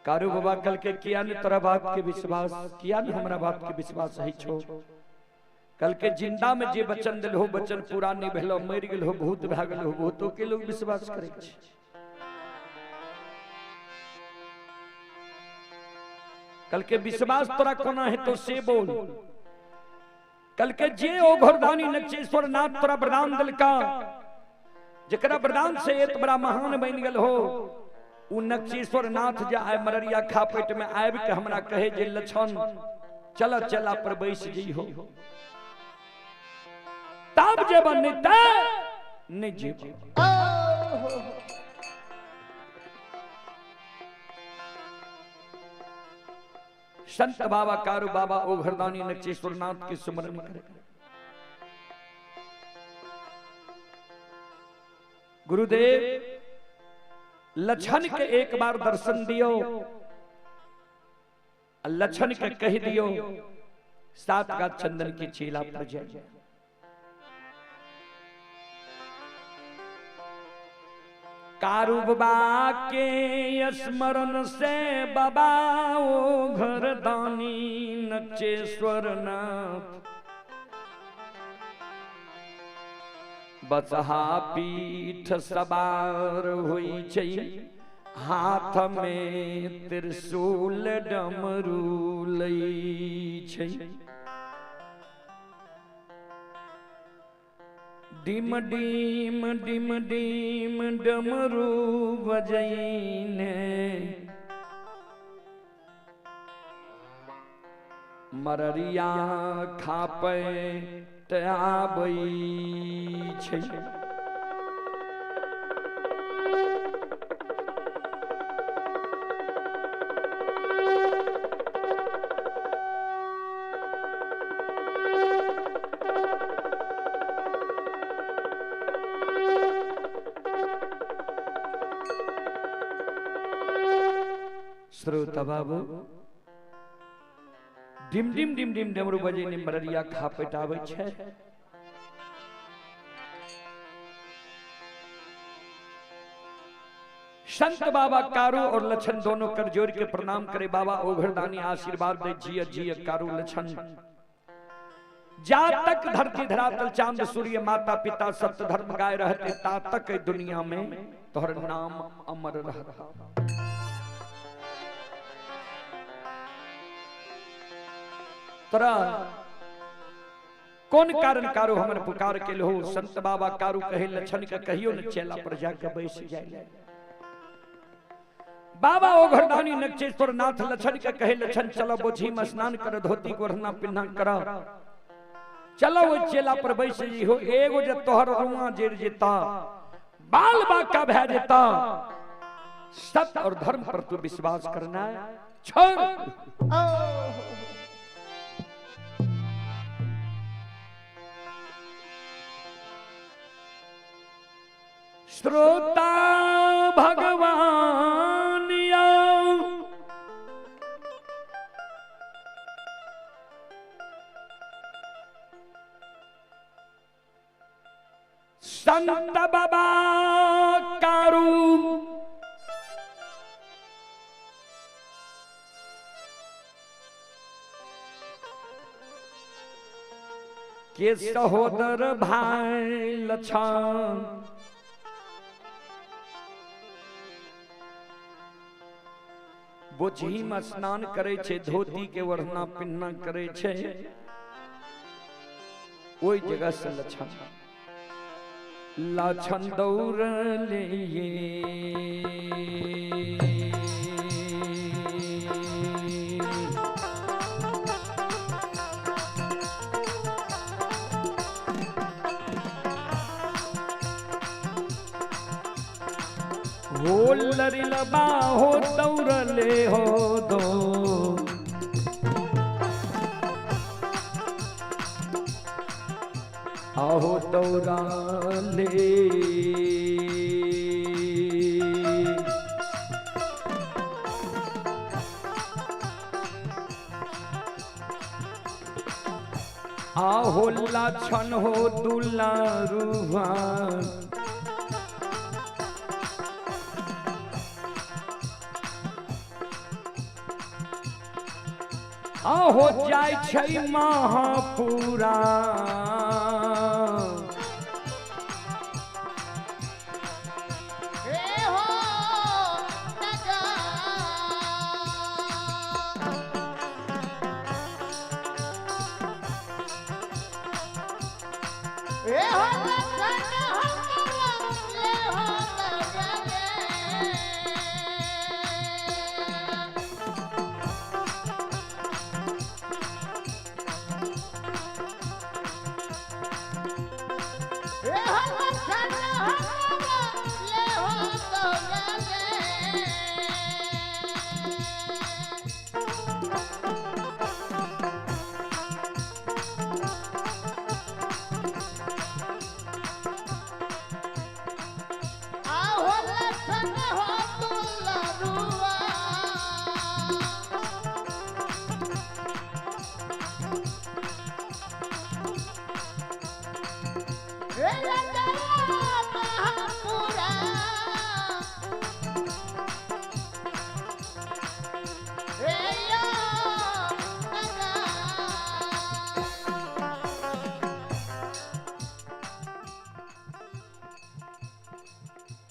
कारू बाबा कल के किया ने तोरा बात के विश्वास किया ने हमरा बात के विश्वास सही छो कल के जिंदा में जे बचन दिल हो बचन पूरा नहीं भेलो मर गेल हो भूत भागल हो भूतों के लोग विश्वास करे छे कल के विश्वास तोरा कोना है तो से बोल कल के जे ओ घरदानी नक्षेश्वर नाथ तोरा वरदान दिल का जकरा वरदान से एत बड़ा महान बन गेल हो उ नक्षेश्वर नाथ जे आय मररिया खापेट में आब के हमरा कहे जे लछन चला चला पर बैस जी हो तब जे बनता नहीं जी संत बाबा कारू बाबा ओ घरदानी नक्षेश्वर नाथ के सुमरन करे गुरुदेव लछन के एक बार दर्शन दियो लछन के कह दियो सात का चंदन की चीला पर जाए कारू बाबा के स्मरण से बाबा ओ घरदानी नक्षेश्वर नाथ बसहा पीठ सवार हुई छै हाथ में त्रिशूल डमरू लई छै डिम डिम डिम डिम डमरू बजैने मररिया खापे आबै छै श्रोता बाबू डिम डिम डिम डिम डमरू बजे ने मररिया खा पेटावे छे। संत बाबा कारू और लछन दोनों कर जोड़ के प्रणाम करे। बाबा ओघरदानी आशीर्वाद दे, जिय जिय कारू लछन। जा तक धरती धरातल चांद सूर्य माता पिता सत्य धर्म गाय रहते, ता तक दुनिया में तोहर नाम अमर रहता। तोरा कौन कारण कारू हमर पुकार के लो। संत बाबा कारू कहे लछन के कहियो न चेला पर जाके बैठ जाए। बाबा ओघरदानी नक्षेश्वर नाथ लछन के कहे लछन चलो बोझी में स्नान कर, धोती गोरना पिन्हा कर, चलो वो चेला पर बैठ जी हो। एगो जे तोहर रुआ जेर जेता, बाल बाका भै जेता, सत्य और धर्म पर तू विश्वास करना छोड़। श्रोता भगवान संत बाबा कारू के सहोदर भाई लछन बोझी में स्नान करे छे, धोती के वरना पिन्ना करे छे। ओई जगह से लछन दौड़ ले हो लरिल बाहो दौड़ ले हो दो। आहो दौड़ा ले आहो लछन हो दुलारुआ आहो जाय छै महापुरा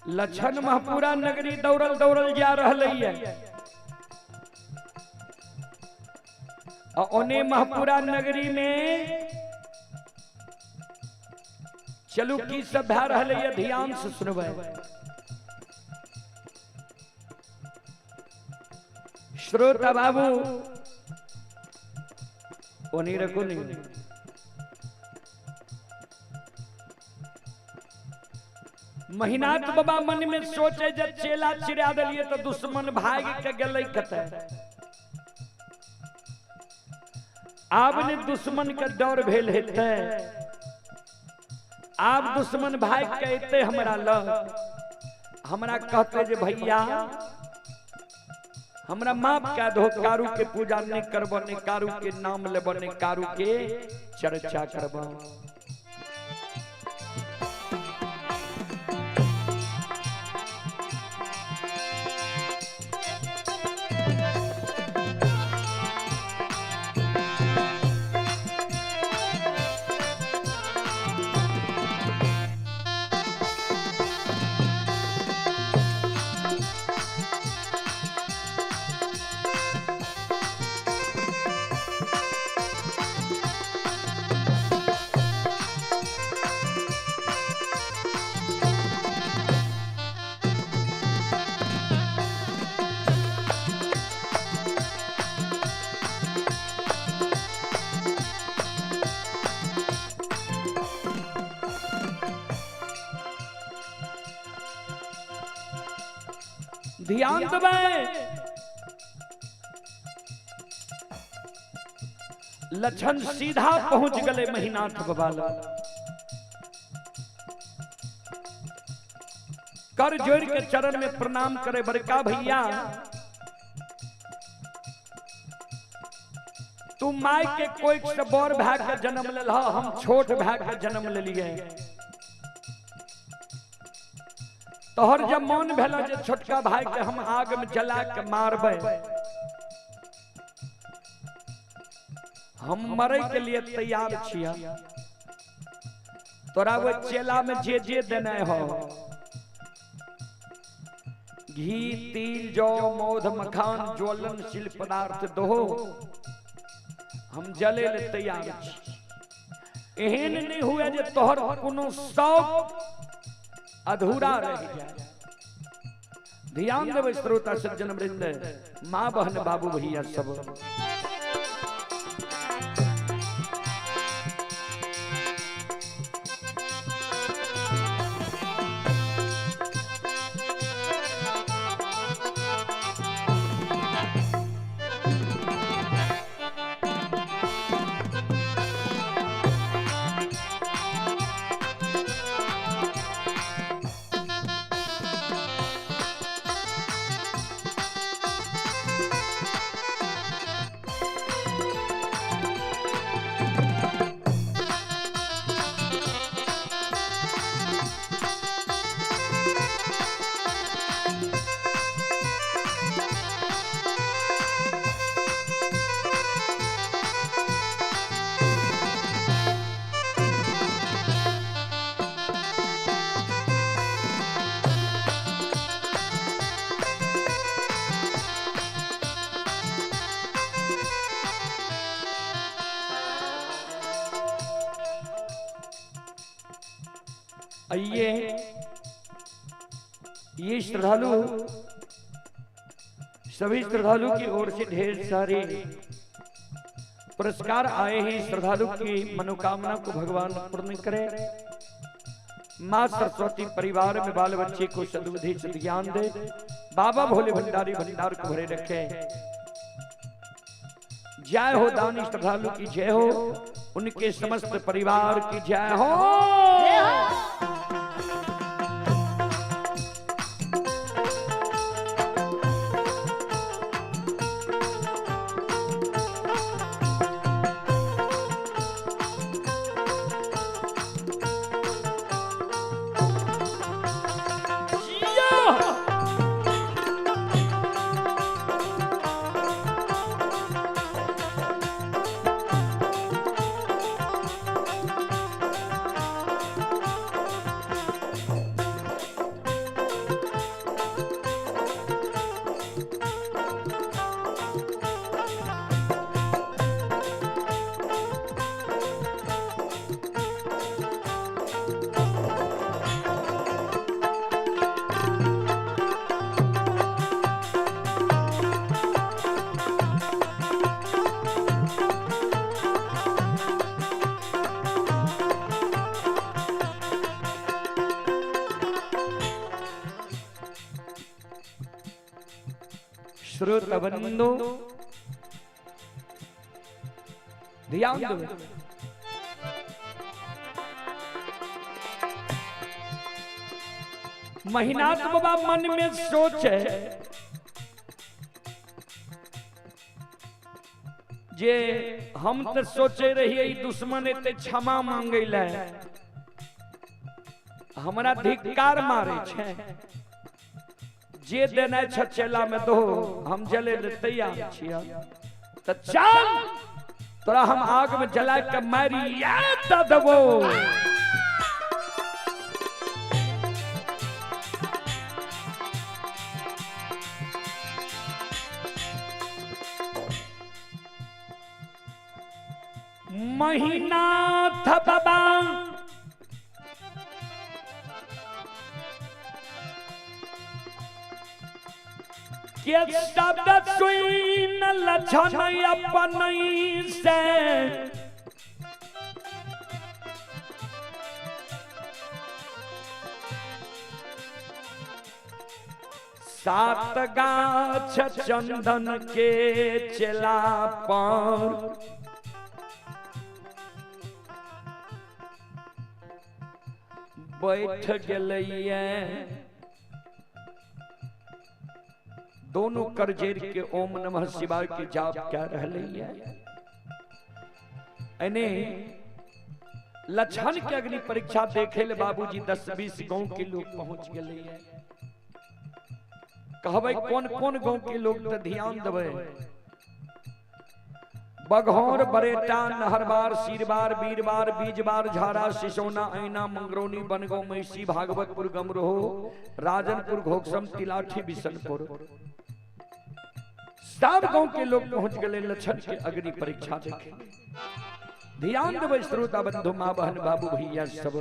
लछन महापुरा नगरी दौड़ल दौड़ल जा रहल है। ओने महापुरा नगरी में चलू की सब भै रहल है, ध्यान से सुनबे। श्रोता बाबू ओने रखो नहीं। महीनाथ बाबा मन में सोचे जब चेला चिड़ा दिलिए तो दुश्मन भाग के गले कते। आब ने दुश्मन के डर भेल हेते, आब दुश्मन भाग के एते हमरा ल हमरा कहते जे भैया हमरा माप क्या दो, कारू के पूजा नहीं करबो, ने कारू के नाम लेबो, ने कारू के चर्चा करबो। ध्यान दबाए, लक्षण सीधा पहुंच गए महीनाथ बाबा। कर जोड़ के चरण में प्रणाम करे, बड़का भैया तू माय के कोई से बड़ भाई के जन्म ले, हम छोट भाई के जन्म ले लिए। तोहर जब मन भेला जे छोटका भाई के हम आग में जला के मारबे, हम मरे के लिए तैयार छिया। तोरा वो चेला में जे जे देना हो, घी तिल जौ मौध मखान ज्वलनशील पदार्थ दो, हम जले ले तैयार छी। एहन नहीं हुए जे तोहर कोनो शौक अधूरा रह जाए। ध्यान देव श्रोता सज्जन वृंद, माँ बहन बाबू भैया सब। आइए, ये श्रद्धालु सभी श्रद्धालु की ओर से ढेर सारे पुरस्कार आए हैं। श्रद्धालु की मनोकामना को भगवान पूर्ण करे। माँ सरस्वती परिवार में बाल बच्चे को सदबुद्धि से ज्ञान दे। बाबा भोले भंडारी भंडार को भरे रखे। जय हो दानी श्रद्धालु की जय हो, उनके समस्त परिवार की जय हो। श्रोतबंधु ध्यान दो। महीनाथ बाबा मन में सोचे जे हम तो सोचे रहिए दुश्मन एते क्षमा मांगे ले हमरा धिक्कार मारे छे जे देना छचेला में दो हम जले ले तैयार छिया तो चल तोरा हम आग में जला के मारी याद देबो महीना था बाबा के शब्द सुन लछन अपन से सात गाछ चंदन के चला पर बैठ गए दोनों करजेर के ओम नमः शिवाय के जाप क्या रहे एने लछन के अग्नि परीक्षा देखे ले बाबूजी 10-20 गांव के लोग पहुंच गए कहबे कौन कौन गांव के लोग तो ध्यान देवे बघौर बरेटा नहरबार सिरबार बीरबार बीजबार झारा सिसोना ऐना मंगरौनी बनगांव मैसी भागवतपुर गमरोह राजनपुर घोकसम तिलाठी बिशनपुर सब गांव के लोग पहुंच गए लछन के अग्नि परीक्षा देखे ध्यान देवे श्रोता बंधु मां बहन बाबू भैया सब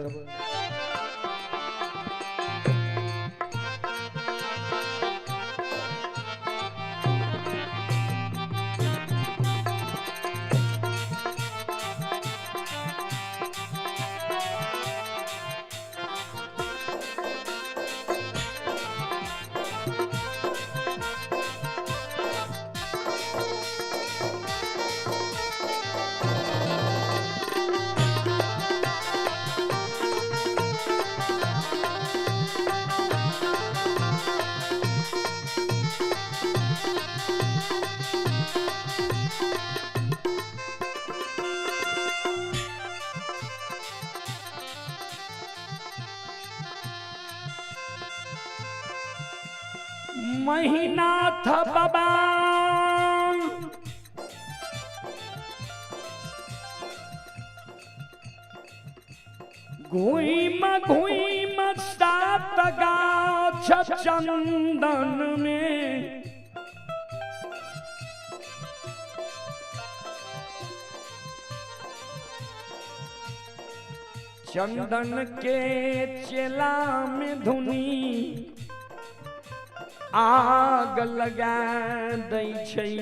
महीना था बाबा घुईम सात गाछ चंदन में चंदन के चेला में धुनी आग लगा दै छै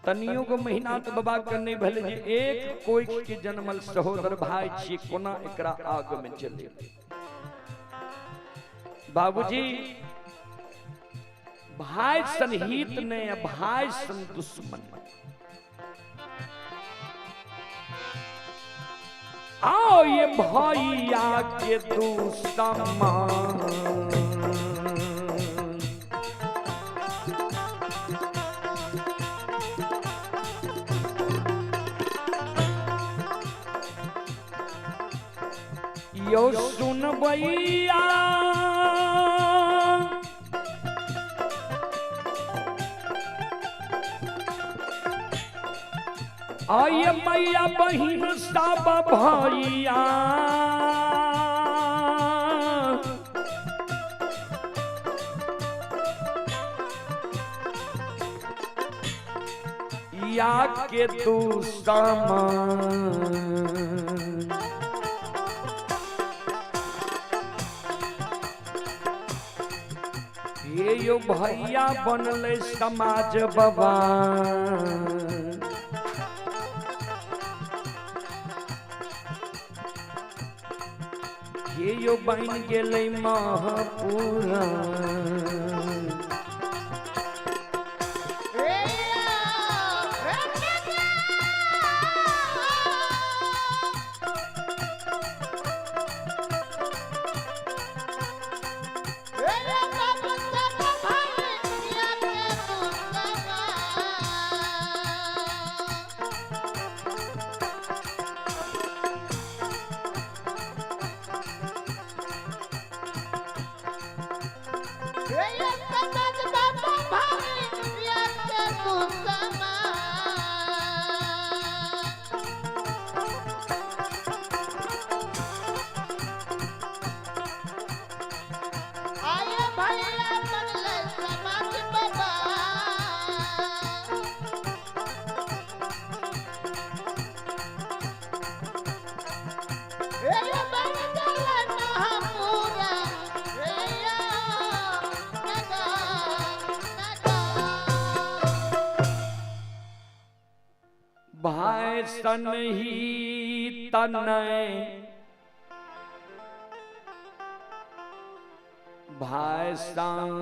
तनियो को महीना तो बाबा के नहीं भले जे एक कोई के जन्मल सहोदर भाई छी कोना एकरा आग में चले बाबूजी भाई सन हित ने भाई सन दुश्मन आओ ये भैया के दुश्मन यो सुन भैया आय मैया बहिन सब भैया या के तू ये यो भैया बनले समाज बाबा ये यो बन गेलै महापुरा ये सनद बाबा भाई या के दुश्मन आए भैया बनले समाज बाबा ये बन गया ना पूरा ये नगा भाई सन ही तनय भाई सन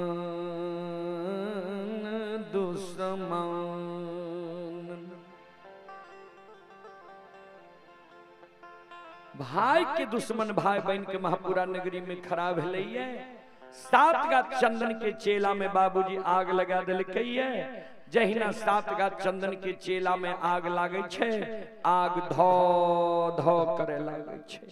दुश्मन भाई के दुश्मन भाई बहन के महापुरा नगरी में खड़ा भेलैये। सात गात चंदन के चेला में बाबूजी आग लगा दिलकैये। जहिना सात गात चंदन के चेला में आग लागे छे, आग धो धो करे लागे छे।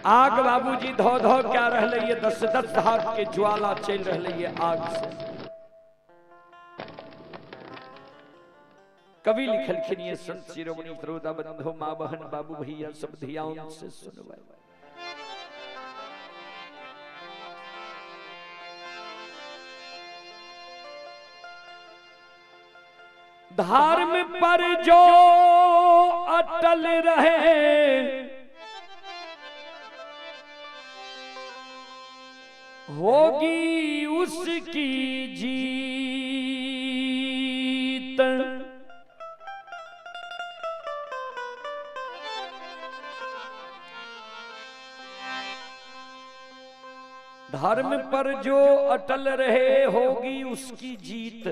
आग बाबूजी धो धो क्या रहले ये 10-10 हाथ के ज्वाला चल रहले ये आग से। कवि लिखलखिन ये संत शिरोमणि श्रोता बंधु मां बहन बाबू भैया सब ध्यान से सुनवाए। धर्म पर जो अटल रहे होगी उसकी जीत। धर्म पर जो अटल रहे होगी उसकी जीत।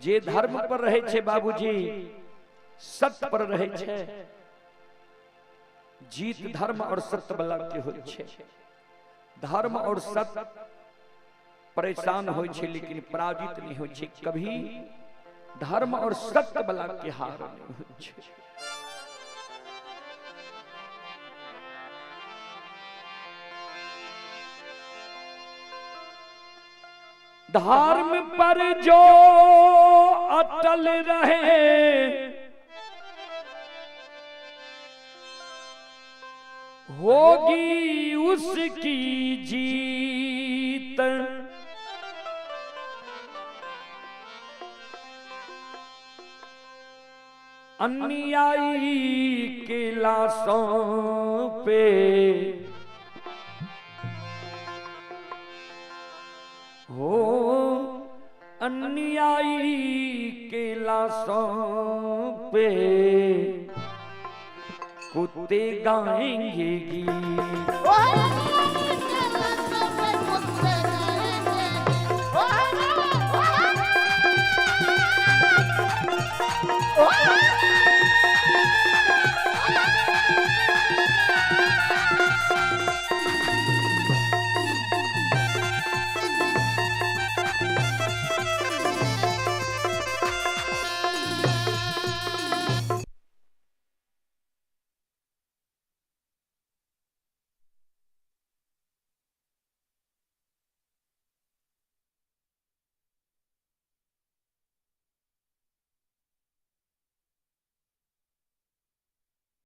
जे धर्म पर रहे छे बाबूजी, सत्य पर रहे छे, जीत धर्म और सत्य बला के होय छे। धर्म और सत्य परेशान होय छे लेकिन पराजित नहीं होय छे। कभी धर्म और सत्य बला के हार नहीं होय छे। धर्म पर जो अटल रहे होगी उसकी जीत। अन्यायी के लाशों पे हो, अन्यायी के लाशों पे कुत्ते गाएंगे गीत।